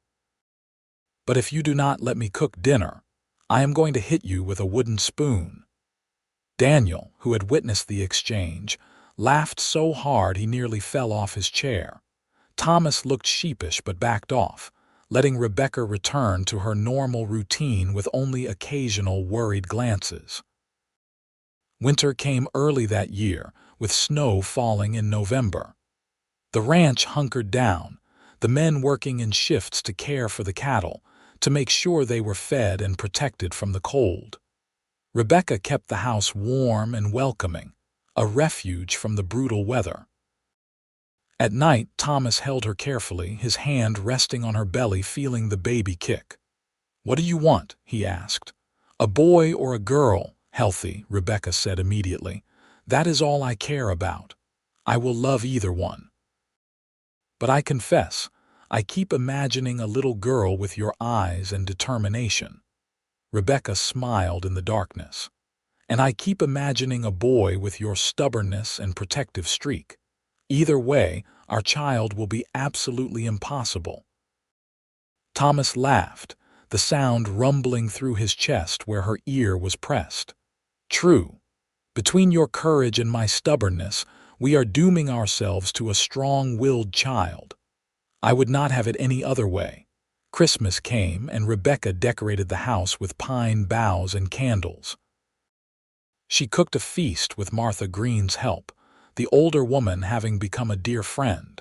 "But if you do not let me cook dinner, I am going to hit you with a wooden spoon." Daniel, who had witnessed the exchange, laughed so hard he nearly fell off his chair. Thomas looked sheepish but backed off, letting Rebecca return to her normal routine with only occasional worried glances. Winter came early that year, with snow falling in November. The ranch hunkered down, the men working in shifts to care for the cattle, to make sure they were fed and protected from the cold. Rebecca kept the house warm and welcoming, a refuge from the brutal weather. At night, Thomas held her carefully, his hand resting on her belly, feeling the baby kick. "What do you want?" he asked. "A boy or a girl?" "Healthy," Rebecca said immediately. "That is all I care about. I will love either one. But I confess, I keep imagining a little girl with your eyes and determination." Rebecca smiled in the darkness. "And I keep imagining a boy with your stubbornness and protective streak. Either way, our child will be absolutely impossible." Thomas laughed, the sound rumbling through his chest where her ear was pressed. "True. Between your courage and my stubbornness, we are dooming ourselves to a strong-willed child. I would not have it any other way." Christmas came, and Rebecca decorated the house with pine boughs and candles. She cooked a feast with Martha Green's help, the older woman having become a dear friend.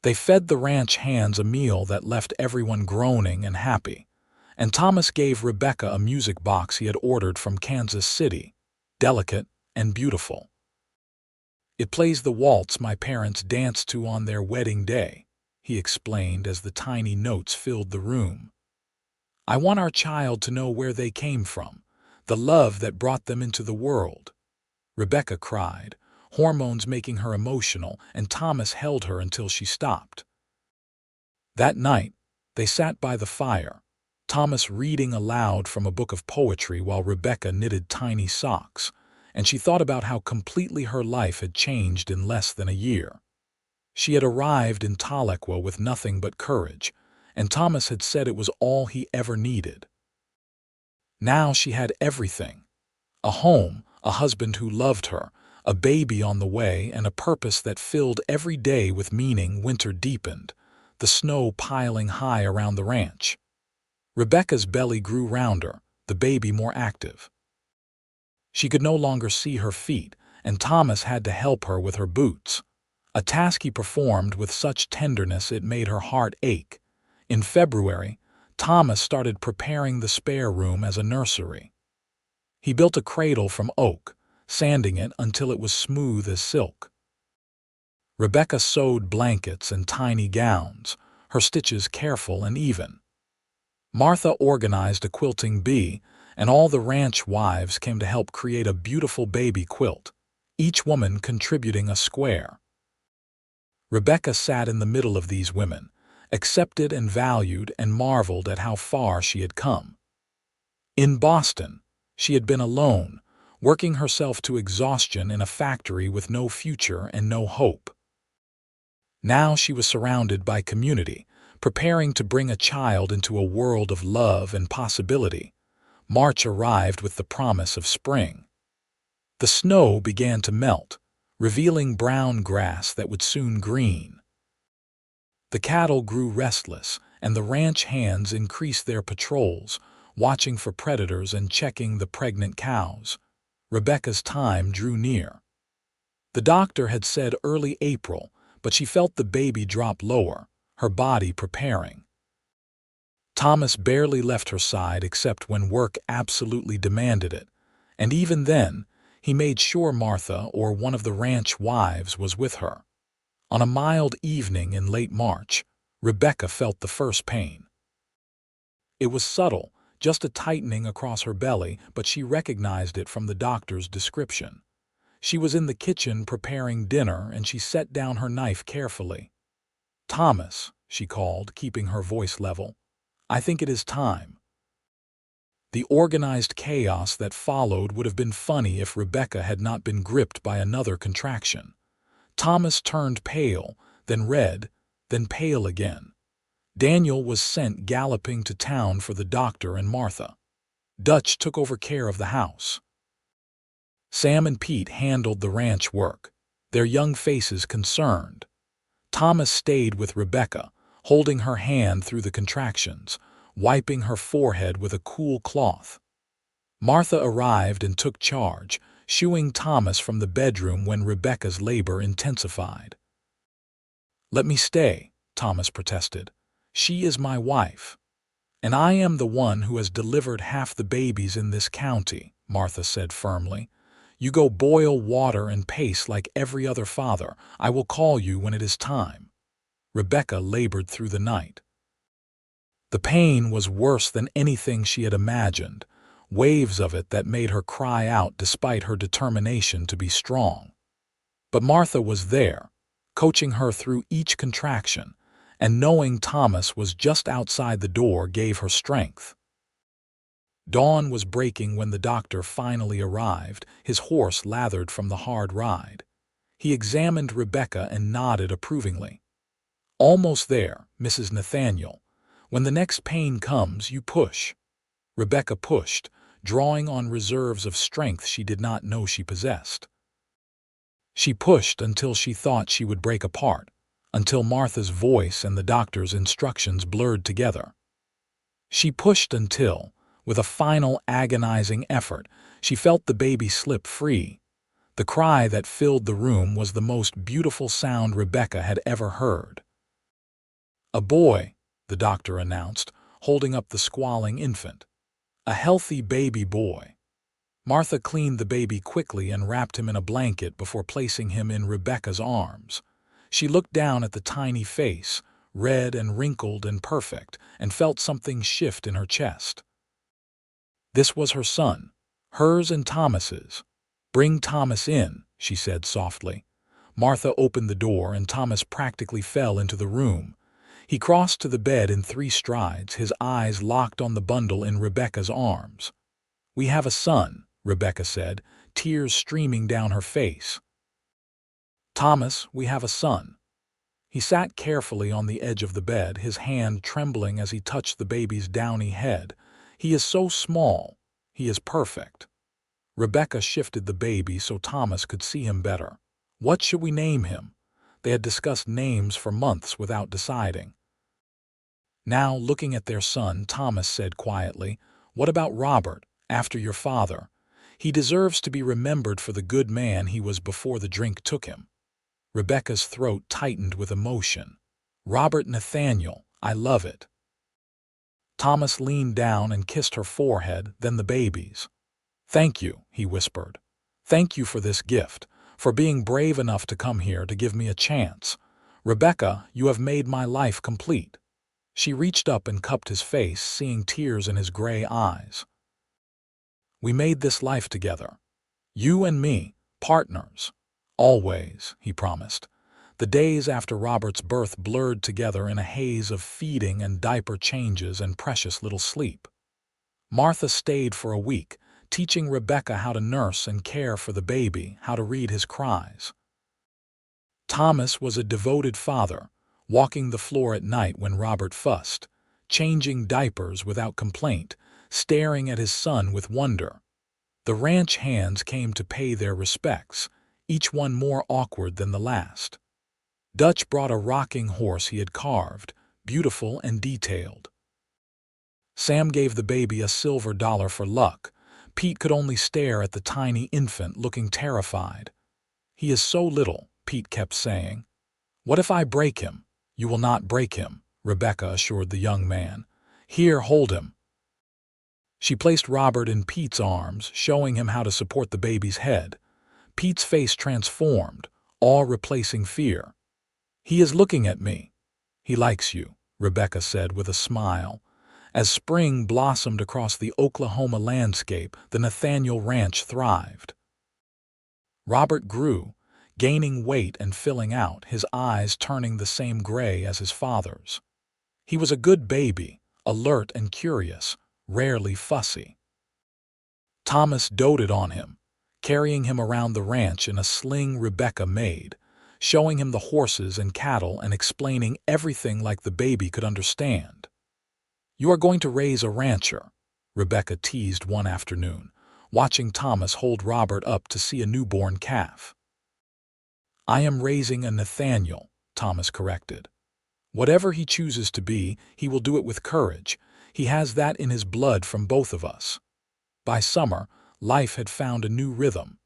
They fed the ranch hands a meal that left everyone groaning and happy, and Thomas gave Rebecca a music box he had ordered from Kansas City, delicate and beautiful. "It plays the waltz my parents danced to on their wedding day," he explained as the tiny notes filled the room. "I want our child to know where they came from, the love that brought them into the world." Rebecca cried, hormones making her emotional, and Thomas held her until she stopped. That night, they sat by the fire, Thomas reading aloud from a book of poetry while Rebecca knitted tiny socks, and she thought about how completely her life had changed in less than a year. She had arrived in Tahlequah with nothing but courage, and Thomas had said it was all he ever needed. Now she had everything: a home, a husband who loved her, a baby on the way, and a purpose that filled every day with meaning. Winter deepened, the snow piling high around the ranch. Rebecca's belly grew rounder, the baby more active. She could no longer see her feet, and Thomas had to help her with her boots, a task he performed with such tenderness it made her heart ache. In February, Thomas started preparing the spare room as a nursery. He built a cradle from oak, sanding it until it was smooth as silk. Rebecca sewed blankets and tiny gowns, her stitches careful and even. Martha organized a quilting bee, and all the ranch wives came to help create a beautiful baby quilt, each woman contributing a square. Rebecca sat in the middle of these women, accepted and valued, and marveled at how far she had come. In Boston, she had been alone, working herself to exhaustion in a factory with no future and no hope. Now she was surrounded by community, preparing to bring a child into a world of love and possibility. March arrived with the promise of spring. The snow began to melt, revealing brown grass that would soon green. The cattle grew restless, and the ranch hands increased their patrols, watching for predators and checking the pregnant cows. Rebecca's time drew near. The doctor had said early April, but she felt the baby drop lower, her body preparing. Thomas barely left her side except when work absolutely demanded it, and even then, he made sure Martha or one of the ranch wives was with her. On a mild evening in late March, Rebecca felt the first pain. It was subtle, just a tightening across her belly, but she recognized it from the doctor's description. She was in the kitchen preparing dinner, and she set down her knife carefully. "Thomas," she called, keeping her voice level, "I think it is time." The organized chaos that followed would have been funny if Rebecca had not been gripped by another contraction. Thomas turned pale, then red, then pale again. Daniel was sent galloping to town for the doctor and Martha. Dutch took over care of the house. Sam and Pete handled the ranch work, their young faces concerned. Thomas stayed with Rebecca, holding her hand through the contractions, wiping her forehead with a cool cloth. Martha arrived and took charge, shooing Thomas from the bedroom when Rebecca's labor intensified. "Let me stay," Thomas protested. "She is my wife." "And I am the one who has delivered half the babies in this county," Martha said firmly. "You go boil water and pace like every other father. I will call you when it is time." Rebecca labored through the night. The pain was worse than anything she had imagined, waves of it that made her cry out despite her determination to be strong. But Martha was there, coaching her through each contraction, and knowing Thomas was just outside the door gave her strength. Dawn was breaking when the doctor finally arrived, his horse lathered from the hard ride. He examined Rebecca and nodded approvingly. "Almost there, Mrs. Nathaniel. When the next pain comes, you push." Rebecca pushed, drawing on reserves of strength she did not know she possessed. She pushed until she thought she would break apart, until Martha's voice and the doctor's instructions blurred together. She pushed until, with a final agonizing effort, she felt the baby slip free. The cry that filled the room was the most beautiful sound Rebecca had ever heard. "A boy," the doctor announced, holding up the squalling infant. "A healthy baby boy." Martha cleaned the baby quickly and wrapped him in a blanket before placing him in Rebecca's arms. She looked down at the tiny face, red and wrinkled and perfect, and felt something shift in her chest. This was her son, hers and Thomas's. "Bring Thomas in," she said softly. Martha opened the door and Thomas practically fell into the room. He crossed to the bed in 3 strides, his eyes locked on the bundle in Rebecca's arms. "We have a son," Rebecca said, tears streaming down her face. "Thomas, we have a son." He sat carefully on the edge of the bed, his hand trembling as he touched the baby's downy head. "He is so small. He is perfect." Rebecca shifted the baby so Thomas could see him better. "What should we name him?" They had discussed names for months without deciding. Now, looking at their son, Thomas said quietly, "What about Robert, after your father? He deserves to be remembered for the good man he was before the drink took him." Rebecca's throat tightened with emotion. "Robert Nathaniel, I love it." Thomas leaned down and kissed her forehead, then the baby's. "Thank you," he whispered. "Thank you for this gift, for being brave enough to come here to give me a chance. Rebecca, you have made my life complete." She reached up and cupped his face, seeing tears in his gray eyes. "We made this life together. You and me, partners. Always," he promised. The days after Robert's birth blurred together in a haze of feeding and diaper changes and precious little sleep. Martha stayed for a week, teaching Rebecca how to nurse and care for the baby, how to read his cries. Thomas was a devoted father, walking the floor at night when Robert fussed, changing diapers without complaint, staring at his son with wonder. The ranch hands came to pay their respects, each one more awkward than the last. Dutch brought a rocking horse he had carved, beautiful and detailed. Sam gave the baby a silver dollar for luck. Pete could only stare at the tiny infant, looking terrified. "He is so little," Pete kept saying. "What if I break him?" "You will not break him," Rebecca assured the young man. "Here, hold him." She placed Robert in Pete's arms, showing him how to support the baby's head. Pete's face transformed, awe replacing fear. "He is looking at me." "He likes you," Rebecca said with a smile. As spring blossomed across the Oklahoma landscape, the Nathaniel Ranch thrived. Robert grew, gaining weight and filling out, his eyes turning the same gray as his father's. He was a good baby, alert and curious, rarely fussy. Thomas doted on him, carrying him around the ranch in a sling Rebecca made, showing him the horses and cattle and explaining everything like the baby could understand. "You are going to raise a rancher," Rebecca teased one afternoon, watching Thomas hold Robert up to see a newborn calf. "I am raising a Nathaniel," Thomas corrected. "Whatever he chooses to be, he will do it with courage. He has that in his blood from both of us." By summer, life had found a new rhythm.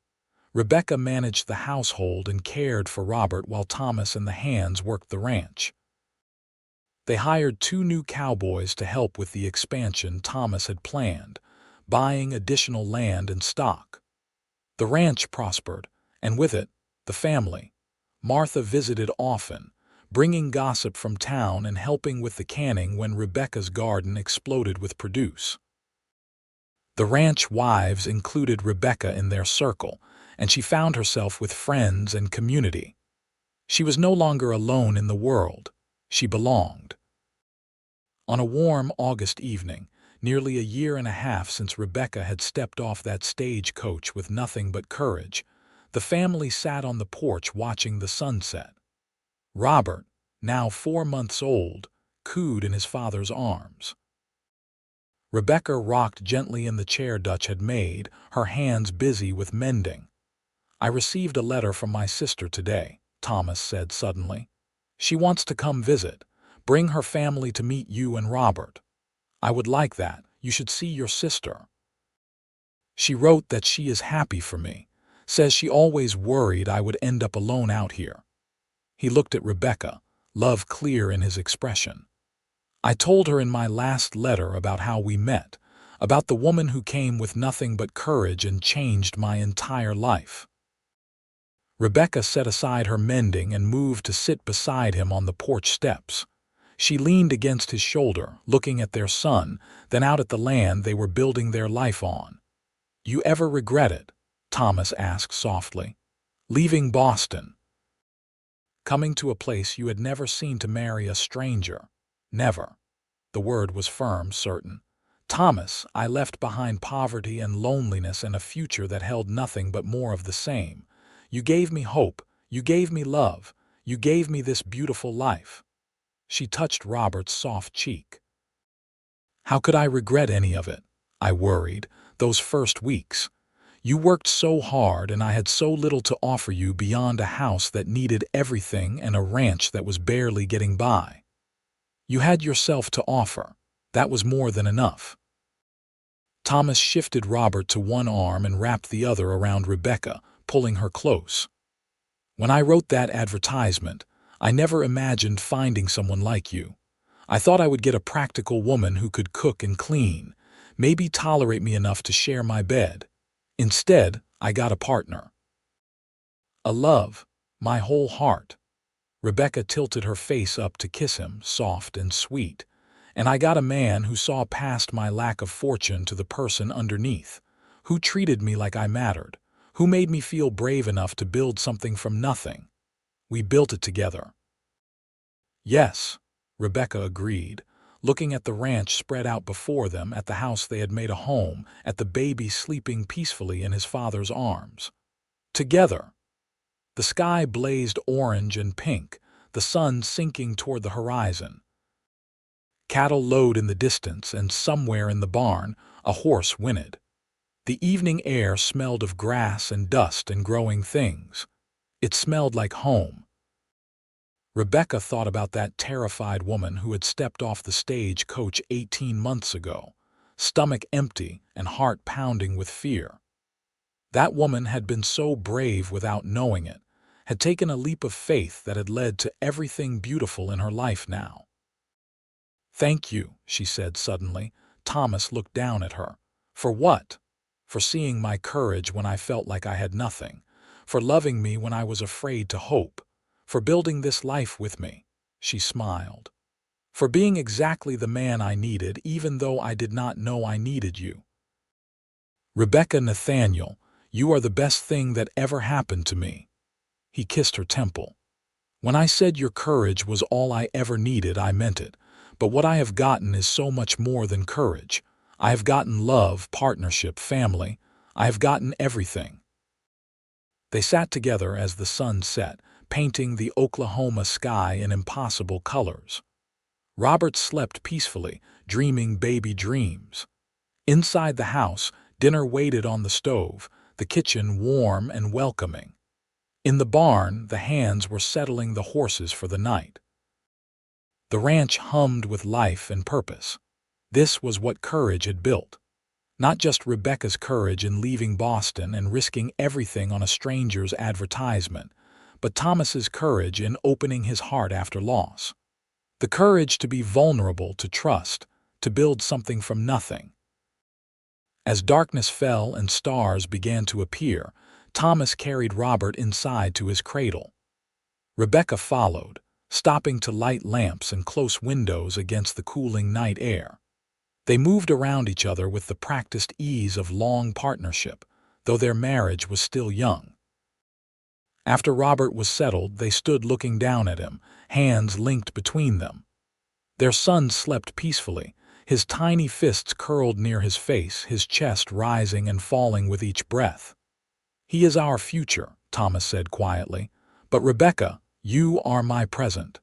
Rebecca managed the household and cared for Robert while Thomas and the hands worked the ranch. They hired 2 new cowboys to help with the expansion Thomas had planned, buying additional land and stock. The ranch prospered, and with it, the family. Martha visited often, bringing gossip from town and helping with the canning when Rebecca's garden exploded with produce. The ranch wives included Rebecca in their circle, and she found herself with friends and community. She was no longer alone in the world. She belonged. On a warm August evening, nearly a year and a half since Rebecca had stepped off that stagecoach with nothing but courage, the family sat on the porch watching the sunset. Robert, now 4 months old, cooed in his father's arms. Rebecca rocked gently in the chair Dutch had made, her hands busy with mending. "I received a letter from my sister today," Thomas said suddenly. "She wants to come visit, bring her family to meet you and Robert. I would like that. You should see your sister. She wrote that she is happy for me, says she always worried I would end up alone out here." He looked at Rebecca, love clear in his expression. "I told her in my last letter about how we met, about the woman who came with nothing but courage and changed my entire life." Rebecca set aside her mending and moved to sit beside him on the porch steps. She leaned against his shoulder, looking at their son, then out at the land they were building their life on. "You ever regret it?" Thomas asked softly. "Leaving Boston? Coming to a place you had never seen to marry a stranger?" "Never." The word was firm, certain. "Thomas, I left behind poverty and loneliness and a future that held nothing but more of the same. You gave me hope, you gave me love, you gave me this beautiful life." She touched Robert's soft cheek. "How could I regret any of it?" I worried, "those first weeks. You worked so hard and I had so little to offer you beyond a house that needed everything and a ranch that was barely getting by. You had yourself to offer. That was more than enough." Thomas shifted Robert to one arm and wrapped the other around Rebecca, pulling her close. "When I wrote that advertisement, I never imagined finding someone like you. I thought I would get a practical woman who could cook and clean, maybe tolerate me enough to share my bed. Instead, I got a partner. A love, my whole heart." Rebecca tilted her face up to kiss him, soft and sweet. "And I got a man who saw past my lack of fortune to the person underneath, who treated me like I mattered, who made me feel brave enough to build something from nothing. We built it together." "Yes," Rebecca agreed, looking at the ranch spread out before them, at the house they had made a home, at the baby sleeping peacefully in his father's arms. "Together." The sky blazed orange and pink, the sun sinking toward the horizon. Cattle lowed in the distance, and somewhere in the barn, a horse whinnied. The evening air smelled of grass and dust and growing things. It smelled like home. Rebecca thought about that terrified woman who had stepped off the stage coach 18 months ago, stomach empty and heart pounding with fear. That woman had been so brave without knowing it, had taken a leap of faith that had led to everything beautiful in her life now. "Thank you," she said suddenly. Thomas looked down at her. "For what?" "For seeing my courage when I felt like I had nothing. For loving me when I was afraid to hope. For building this life with me." She smiled. "For being exactly the man I needed, even though I did not know I needed you. Rebecca Nathaniel, you are the best thing that ever happened to me." He kissed her temple. "When I said your courage was all I ever needed, I meant it. But what I have gotten is so much more than courage. I have gotten love, partnership, family. I have gotten everything." They sat together as the sun set, painting the Oklahoma sky in impossible colors. Robert slept peacefully, dreaming baby dreams. Inside the house, dinner waited on the stove, the kitchen warm and welcoming. In the barn, the hands were settling the horses for the night. The ranch hummed with life and purpose. This was what courage had built. Not just Rebecca's courage in leaving Boston and risking everything on a stranger's advertisement, but Thomas's courage in opening his heart after loss. The courage to be vulnerable, to trust, to build something from nothing. As darkness fell and stars began to appear, Thomas carried Robert inside to his cradle. Rebecca followed, stopping to light lamps and close windows against the cooling night air. They moved around each other with the practiced ease of long partnership, though their marriage was still young. After Robert was settled, they stood looking down at him, hands linked between them. Their son slept peacefully, his tiny fists curled near his face, his chest rising and falling with each breath. "He is our future," Thomas said quietly. "But Rebecca, you are my present.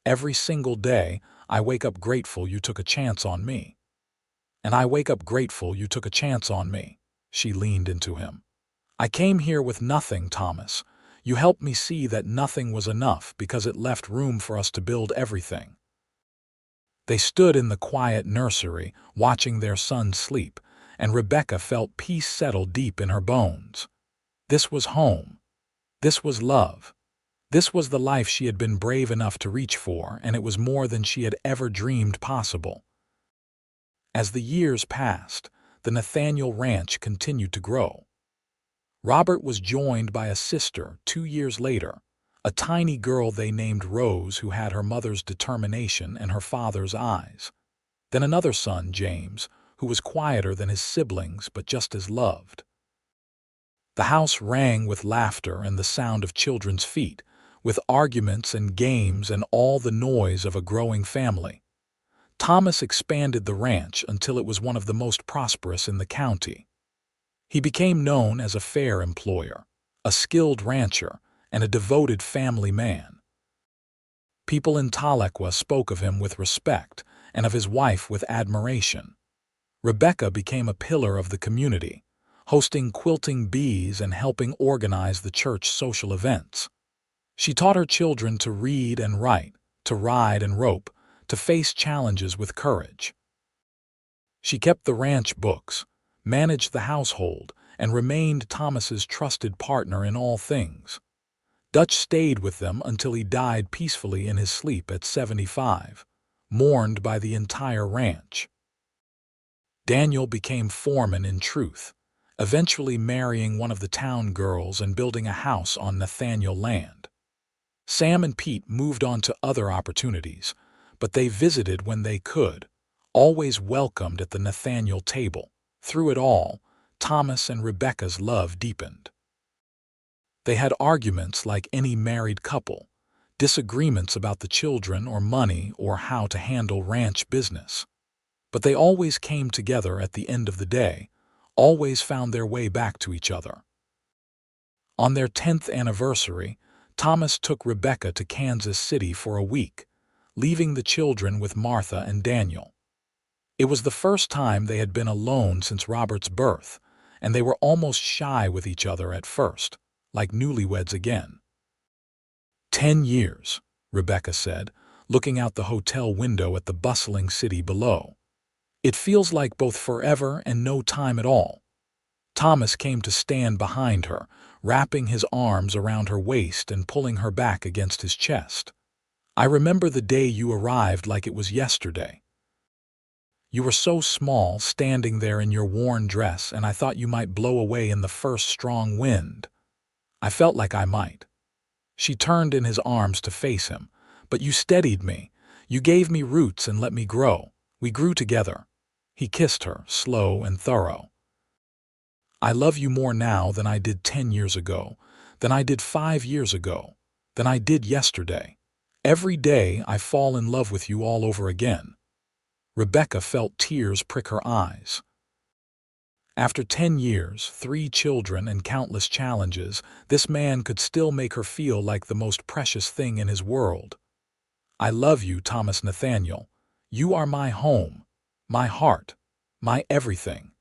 Every single day, I wake up grateful you took a chance on me. And I wake up grateful you took a chance on me." She leaned into him. "I came here with nothing, Thomas. You helped me see that nothing was enough because it left room for us to build everything." They stood in the quiet nursery, watching their son sleep, and Rebecca felt peace settle deep in her bones. This was home. This was love. This was the life she had been brave enough to reach for, and it was more than she had ever dreamed possible. As the years passed, the Nathaniel Ranch continued to grow. Robert was joined by a sister 2 years later, a tiny girl they named Rose, who had her mother's determination and her father's eyes. Then another son, James, who was quieter than his siblings but just as loved. The house rang with laughter and the sound of children's feet, with arguments and games and all the noise of a growing family. Thomas expanded the ranch until it was one of the most prosperous in the county. He became known as a fair employer, a skilled rancher, and a devoted family man. People in Tahlequah spoke of him with respect and of his wife with admiration. Rebecca became a pillar of the community, hosting quilting bees and helping organize the church social events. She taught her children to read and write, to ride and rope, to face challenges with courage. She kept the ranch books, managed the household, and remained Thomas's trusted partner in all things. Dutch stayed with them until he died peacefully in his sleep at 75, mourned by the entire ranch. Daniel became foreman in truth, eventually marrying one of the town girls and building a house on Nathaniel land. Sam and Pete moved on to other opportunities, but they visited when they could, always welcomed at the Nathaniel table. Through it all, Thomas and Rebecca's love deepened. They had arguments like any married couple, disagreements about the children or money or how to handle ranch business. But they always came together at the end of the day, always found their way back to each other. On their 10th anniversary, Thomas took Rebecca to Kansas City for a week, leaving the children with Martha and Daniel. It was the first time they had been alone since Robert's birth, and they were almost shy with each other at first, like newlyweds again. 10 years, Rebecca said, looking out the hotel window at the bustling city below. It feels like both forever and no time at all. Thomas came to stand behind her, wrapping his arms around her waist and pulling her back against his chest. I remember the day you arrived like it was yesterday. You were so small, standing there in your worn dress, and I thought you might blow away in the first strong wind. I felt like I might. She turned in his arms to face him, but you steadied me. You gave me roots and let me grow. We grew together. He kissed her, slow and thorough. I love you more now than I did 10 years ago, than I did 5 years ago, than I did yesterday. Every day I fall in love with you all over again. Rebecca felt tears prick her eyes. After 10 years, 3 children, and countless challenges, this man could still make her feel like the most precious thing in his world. I love you, Thomas Nathaniel. You are my home, my heart, my everything.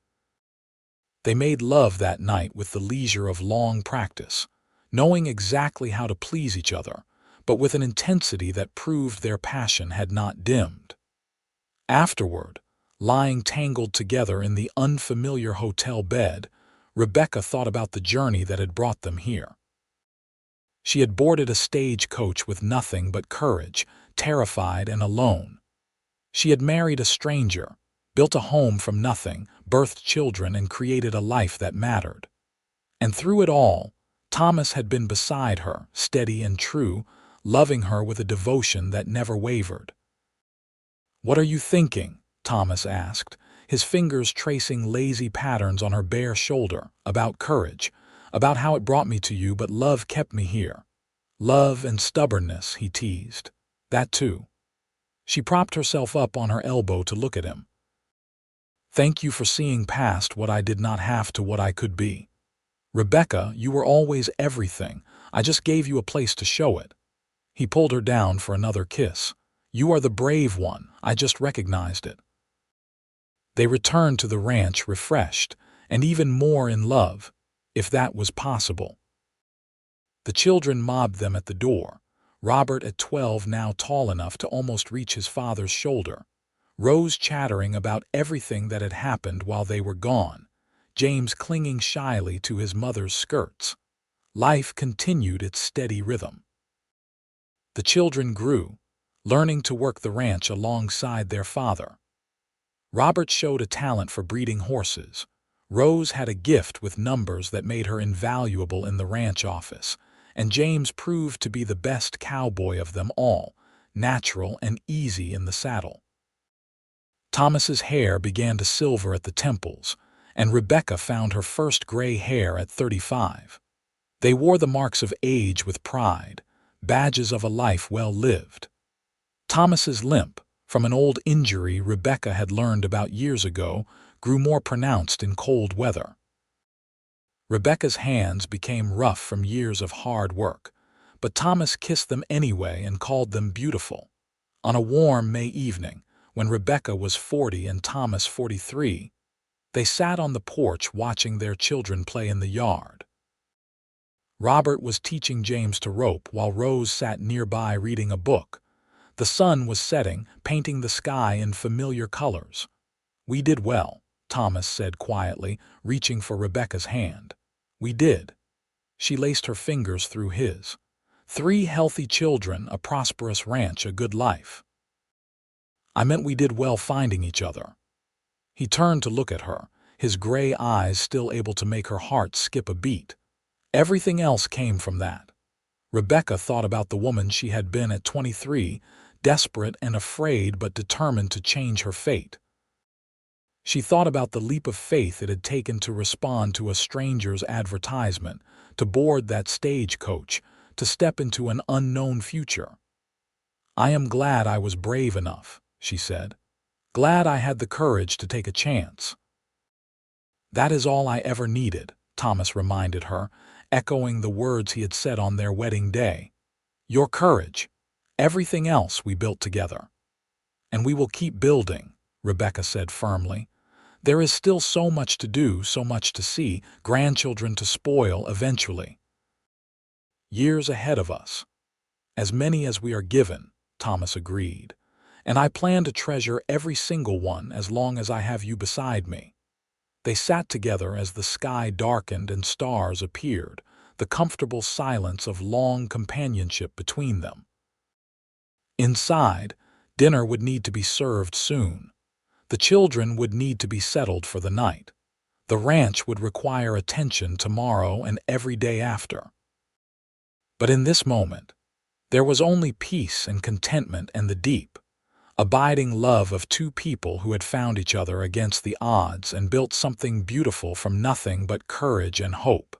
They made love that night with the leisure of long practice, knowing exactly how to please each other, but with an intensity that proved their passion had not dimmed. Afterward, lying tangled together in the unfamiliar hotel bed, Rebecca thought about the journey that had brought them here. She had boarded a stagecoach with nothing but courage, terrified and alone. She had married a stranger, built a home from nothing, birthed children, and created a life that mattered. And through it all, Thomas had been beside her, steady and true, loving her with a devotion that never wavered. "What are you thinking?" Thomas asked, his fingers tracing lazy patterns on her bare shoulder. "About courage, about how it brought me to you, but love kept me here." "Love and stubbornness," he teased. "That too." She propped herself up on her elbow to look at him. "Thank you for seeing past what I did not have to what I could be. Rebecca, you were always everything. I just gave you a place to show it." He pulled her down for another kiss. "You are the brave one. I just recognized it." They returned to the ranch refreshed, and even more in love, if that was possible. The children mobbed them at the door, Robert at 12 now tall enough to almost reach his father's shoulder, Rose chattering about everything that had happened while they were gone, James clinging shyly to his mother's skirts. Life continued its steady rhythm. The children grew, learning to work the ranch alongside their father. Robert showed a talent for breeding horses. Rose had a gift with numbers that made her invaluable in the ranch office, and James proved to be the best cowboy of them all, natural and easy in the saddle. Thomas's hair began to silver at the temples, and Rebecca found her first gray hair at 35. They wore the marks of age with pride, badges of a life well lived. Thomas's limp, from an old injury Rebecca had learned about years ago, grew more pronounced in cold weather. Rebecca's hands became rough from years of hard work, but Thomas kissed them anyway and called them beautiful. On a warm May evening, when Rebecca was 40 and Thomas 43, they sat on the porch watching their children play in the yard. Robert was teaching James to rope while Rose sat nearby reading a book. The sun was setting, painting the sky in familiar colors. "We did well," Thomas said quietly, reaching for Rebecca's hand. "We did." She laced her fingers through his. "3 healthy children, a prosperous ranch, a good life." "I meant we did well finding each other." He turned to look at her, his gray eyes still able to make her heart skip a beat. Everything else came from that. Rebecca thought about the woman she had been at 23, desperate and afraid but determined to change her fate. She thought about the leap of faith it had taken to respond to a stranger's advertisement, to board that stagecoach, to step into an unknown future. "I am glad I was brave enough," she said. "Glad I had the courage to take a chance." "That is all I ever needed," Thomas reminded her, echoing the words he had said on their wedding day. "Your courage. Everything else we built together." "And we will keep building," Rebecca said firmly. "There is still so much to do, so much to see, grandchildren to spoil eventually. Years ahead of us." "As many as we are given," Thomas agreed. "And I plan to treasure every single one as long as I have you beside me." They sat together as the sky darkened and stars appeared, the comfortable silence of long companionship between them. Inside, dinner would need to be served soon. The children would need to be settled for the night. The ranch would require attention tomorrow and every day after. But in this moment, there was only peace and contentment and the deep, abiding love of 2 people who had found each other against the odds and built something beautiful from nothing but courage and hope.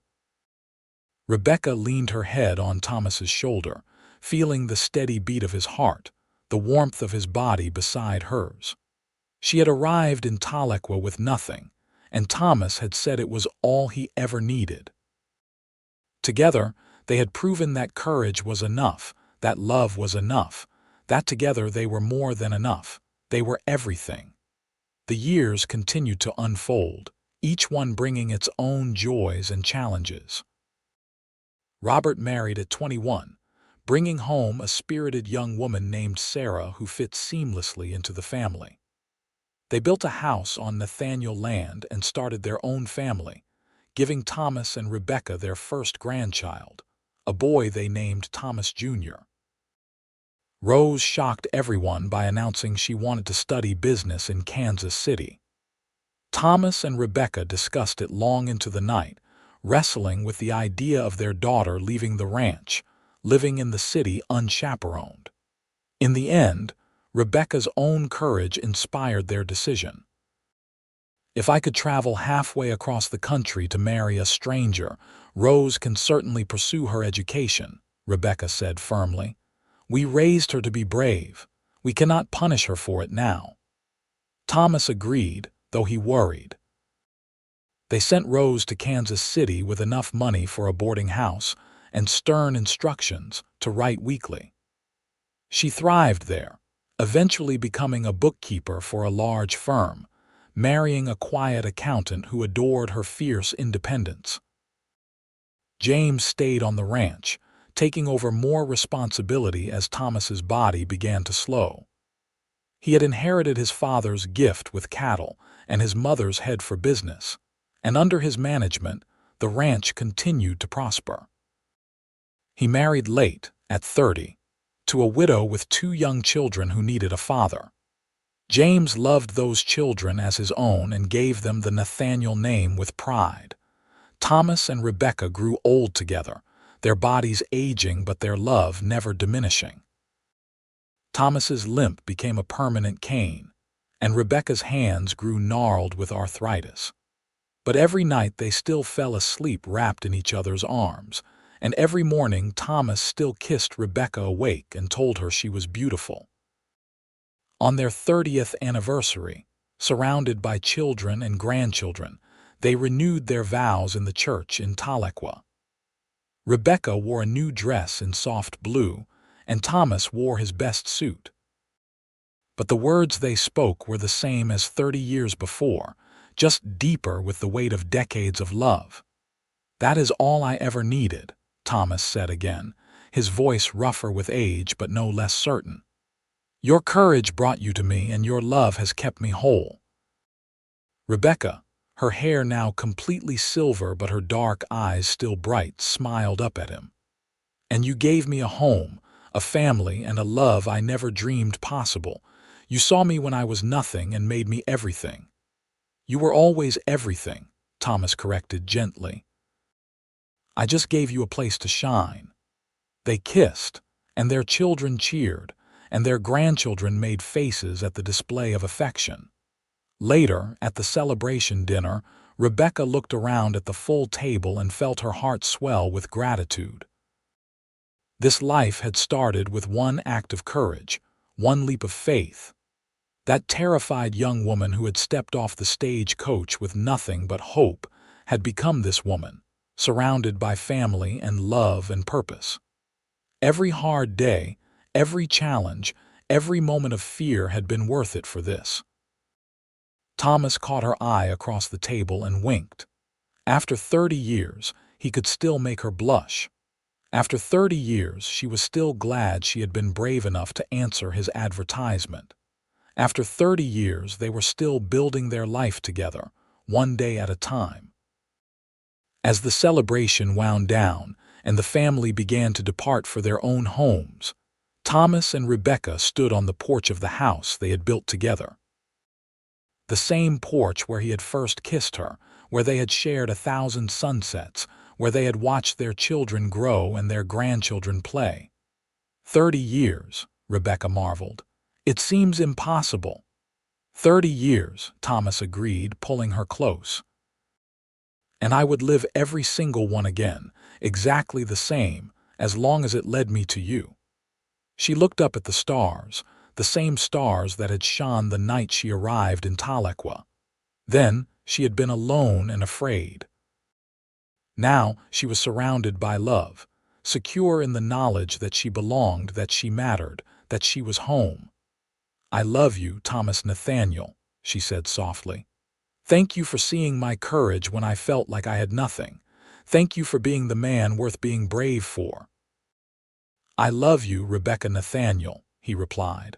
Rebecca leaned her head on Thomas's shoulder, feeling the steady beat of his heart, the warmth of his body beside hers. She had arrived in Tahlequah with nothing, and Thomas had said it was all he ever needed. Together, they had proven that courage was enough, that love was enough, that together they were more than enough. They were everything. The years continued to unfold, each one bringing its own joys and challenges. Robert married at 21, bringing home a spirited young woman named Sarah who fit seamlessly into the family. They built a house on Nathaniel land and started their own family, giving Thomas and Rebecca their first grandchild, a boy they named Thomas Jr. Rose shocked everyone by announcing she wanted to study business in Kansas City. Thomas and Rebecca discussed it long into the night, wrestling with the idea of their daughter leaving the ranch, living in the city unchaperoned. In the end, Rebecca's own courage inspired their decision. "If I could travel halfway across the country to marry a stranger, Rose can certainly pursue her education," Rebecca said firmly. "We raised her to be brave. We cannot punish her for it now." Thomas agreed, though he worried. They sent Rose to Kansas City with enough money for a boarding house and stern instructions to write weekly. She thrived there, eventually becoming a bookkeeper for a large firm, marrying a quiet accountant who adored her fierce independence. James stayed on the ranch, taking over more responsibility as Thomas's body began to slow. He had inherited his father's gift with cattle and his mother's head for business, and under his management, the ranch continued to prosper. He married late, at 30, to a widow with 2 young children who needed a father. James loved those children as his own and gave them the Nathaniel name with pride. Thomas and Rebecca grew old together, their bodies aging but their love never diminishing. Thomas's limp became a permanent cane, and Rebecca's hands grew gnarled with arthritis. But every night they still fell asleep wrapped in each other's arms, and every morning Thomas still kissed Rebecca awake and told her she was beautiful. On their 30th anniversary, surrounded by children and grandchildren, they renewed their vows in the church in Tahlequah. Rebecca wore a new dress in soft blue, and Thomas wore his best suit. But the words they spoke were the same as 30 years before, just deeper with the weight of decades of love. "That is all I ever needed," Thomas said again, his voice rougher with age but no less certain. "Your courage brought you to me and your love has kept me whole." Rebecca, her hair now completely silver but her dark eyes still bright, smiled up at him. "And you gave me a home, a family, and a love I never dreamed possible. You saw me when I was nothing and made me everything." "You were always everything," Thomas corrected gently. "I just gave you a place to shine." They kissed, and their children cheered, and their grandchildren made faces at the display of affection. Later, at the celebration dinner, Rebecca looked around at the full table and felt her heart swell with gratitude. This life had started with one act of courage, one leap of faith. That terrified young woman who had stepped off the stage-coach with nothing but hope had become this woman, surrounded by family and love and purpose. Every hard day, every challenge, every moment of fear had been worth it for this. Thomas caught her eye across the table and winked. After 30 years, he could still make her blush. After 30 years, she was still glad she had been brave enough to answer his advertisement. After 30 years, they were still building their life together, one day at a time. As the celebration wound down and the family began to depart for their own homes, Thomas and Rebecca stood on the porch of the house they had built together. The same porch where he had first kissed her, where they had shared 1,000 sunsets, where they had watched their children grow and their grandchildren play. 30 years, Rebecca marveled. "It seems impossible." 30 years, Thomas agreed, pulling her close. "And I would live every single one again, exactly the same, as long as it led me to you." She looked up at the stars, the same stars that had shone the night she arrived in Tahlequah. Then she had been alone and afraid. Now she was surrounded by love, secure in the knowledge that she belonged, that she mattered, that she was home. "I love you, Thomas Nathaniel," she said softly. "Thank you for seeing my courage when I felt like I had nothing. Thank you for being the man worth being brave for." "I love you, Rebecca Nathaniel," he replied.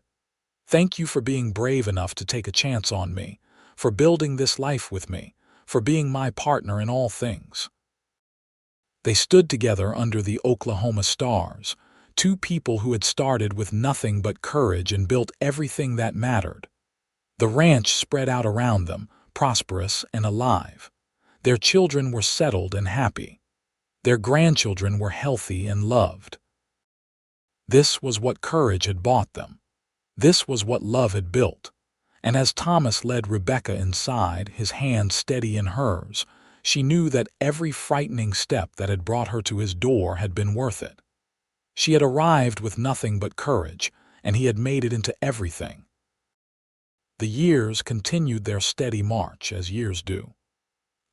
"Thank you for being brave enough to take a chance on me, for building this life with me, for being my partner in all things." They stood together under the Oklahoma stars, two people who had started with nothing but courage and built everything that mattered. The ranch spread out around them, prosperous and alive. Their children were settled and happy. Their grandchildren were healthy and loved. This was what courage had bought them. This was what love had built. And as Thomas led Rebecca inside, his hand steady in hers, she knew that every frightening step that had brought her to his door had been worth it. She had arrived with nothing but courage, and he had made it into everything. The years continued their steady march, as years do.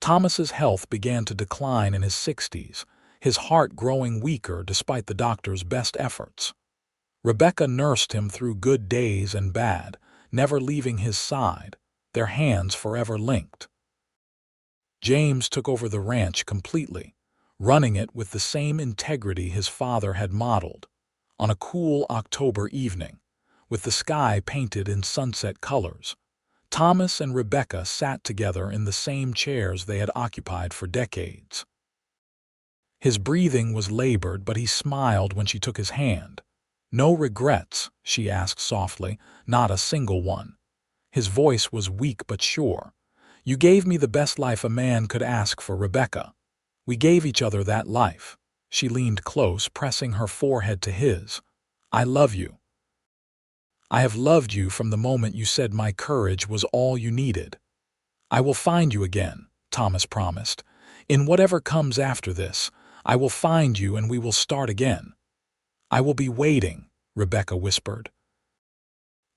Thomas's health began to decline in his 60s, his heart growing weaker despite the doctor's best efforts. Rebecca nursed him through good days and bad, never leaving his side, their hands forever linked. James took over the ranch completely, running it with the same integrity his father had modeled. On a cool October evening, with the sky painted in sunset colors, Thomas and Rebecca sat together in the same chairs they had occupied for decades. His breathing was labored, but he smiled when she took his hand. "No regrets?" she asked softly. "Not a single one." His voice was weak but sure. "You gave me the best life a man could ask for, Rebecca. We gave each other that life." She leaned close, pressing her forehead to his. "I love you. I have loved you from the moment you said my courage was all you needed." "I will find you again," Thomas promised. "In whatever comes after this, I will find you and we will start again." "I will be waiting," Rebecca whispered.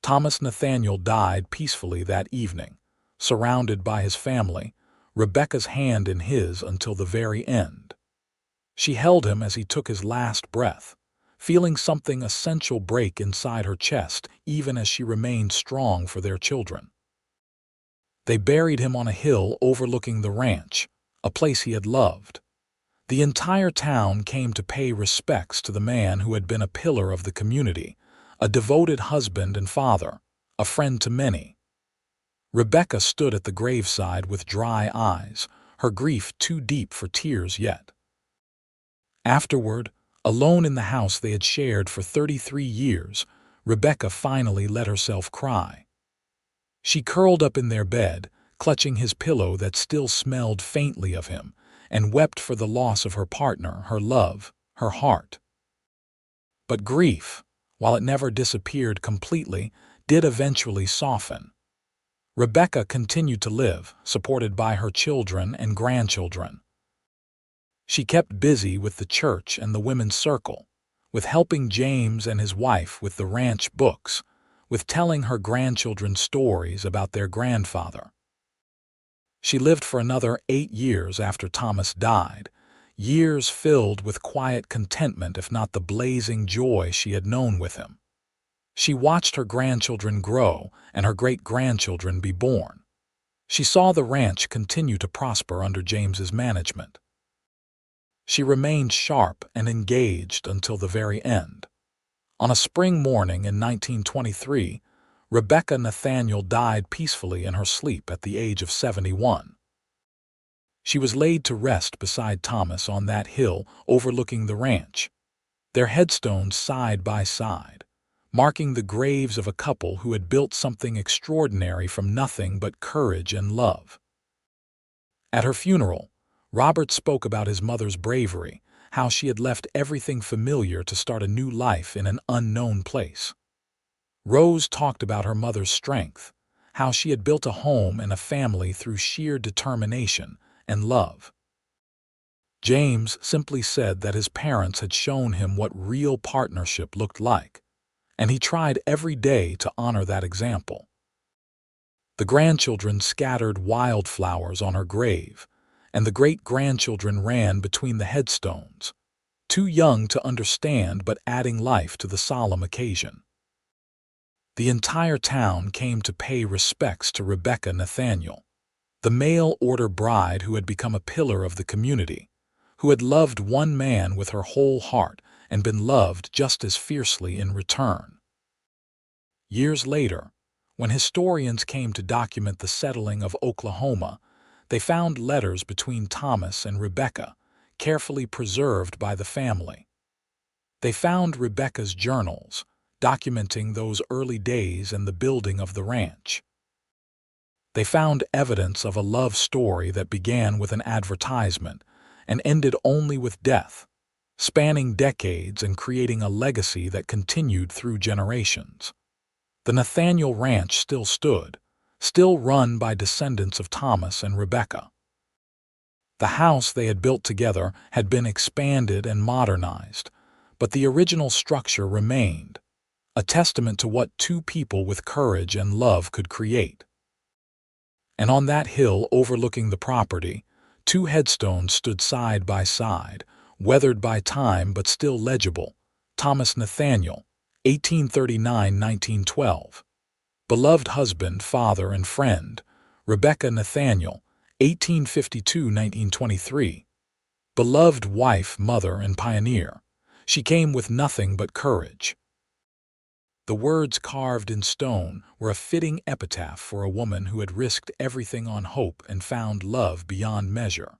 Thomas Nathaniel died peacefully that evening, surrounded by his family, Rebecca's hand in his until the very end. She held him as he took his last breath, feeling something essential break inside her chest even as she remained strong for their children. They buried him on a hill overlooking the ranch, a place he had loved. The entire town came to pay respects to the man who had been a pillar of the community, a devoted husband and father, a friend to many. Rebecca stood at the graveside with dry eyes, her grief too deep for tears yet. Afterward, alone in the house they had shared for 33 years, Rebecca finally let herself cry. She curled up in their bed, clutching his pillow that still smelled faintly of him, and wept for the loss of her partner, her love, her heart. But grief, while it never disappeared completely, did eventually soften. Rebecca continued to live, supported by her children and grandchildren. She kept busy with the church and the women's circle, with helping James and his wife with the ranch books, with telling her grandchildren stories about their grandfather. She lived for another 8 years after Thomas died, years filled with quiet contentment if not the blazing joy she had known with him. She watched her grandchildren grow and her great-grandchildren be born. She saw the ranch continue to prosper under James's management. She remained sharp and engaged until the very end. On a spring morning in 1923, Rebecca Nathaniel died peacefully in her sleep at the age of 71. She was laid to rest beside Thomas on that hill overlooking the ranch, their headstones side by side, marking the graves of a couple who had built something extraordinary from nothing but courage and love. At her funeral, Robert spoke about his mother's bravery, how she had left everything familiar to start a new life in an unknown place. Rose talked about her mother's strength, how she had built a home and a family through sheer determination and love. James simply said that his parents had shown him what real partnership looked like, and he tried every day to honor that example. The grandchildren scattered wildflowers on her grave, and the great-grandchildren ran between the headstones, too young to understand but adding life to the solemn occasion. The entire town came to pay respects to Rebecca Nathaniel, the mail-order bride who had become a pillar of the community, who had loved one man with her whole heart and been loved just as fiercely in return. Years later, when historians came to document the settling of Oklahoma, they found letters between Thomas and Rebecca, carefully preserved by the family. They found Rebecca's journals, documenting those early days and the building of the ranch. They found evidence of a love story that began with an advertisement and ended only with death, spanning decades and creating a legacy that continued through generations. The Nathaniel Ranch still stood, still run by descendants of Thomas and Rebecca. The house they had built together had been expanded and modernized, but the original structure remained, a testament to what two people with courage and love could create. And on that hill overlooking the property, two headstones stood side by side, weathered by time but still legible. Thomas Nathaniel, 1839–1912. Beloved husband, father, and friend. Rebecca Nathaniel, 1852–1923. Beloved wife, mother, and pioneer. She came with nothing but courage. The words carved in stone were a fitting epitaph for a woman who had risked everything on hope and found love beyond measure.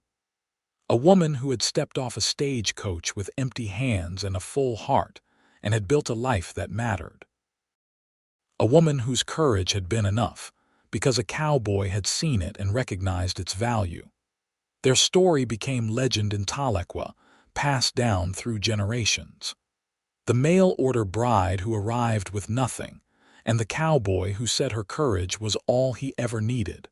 A woman who had stepped off a stagecoach with empty hands and a full heart and had built a life that mattered. A woman whose courage had been enough, because a cowboy had seen it and recognized its value. Their story became legend in Tahlequah, passed down through generations. The mail-order bride who arrived with nothing, and the cowboy who said her courage was all he ever needed.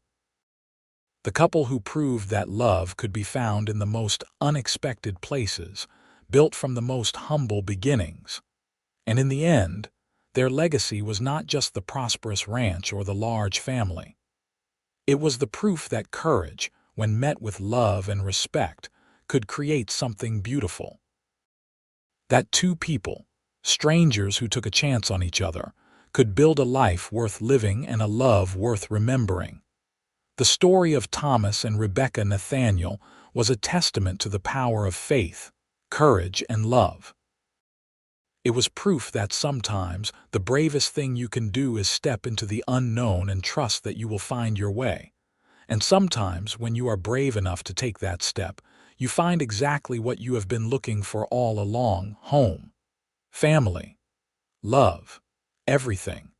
The couple who proved that love could be found in the most unexpected places, built from the most humble beginnings. And in the end, their legacy was not just the prosperous ranch or the large family. It was the proof that courage, when met with love and respect, could create something beautiful. That two people, strangers who took a chance on each other, could build a life worth living and a love worth remembering. The story of Thomas and Rebecca Nathaniel was a testament to the power of faith, courage, and love. It was proof that sometimes the bravest thing you can do is step into the unknown and trust that you will find your way. And sometimes, when you are brave enough to take that step, you find exactly what you have been looking for all along: home, family, love, everything.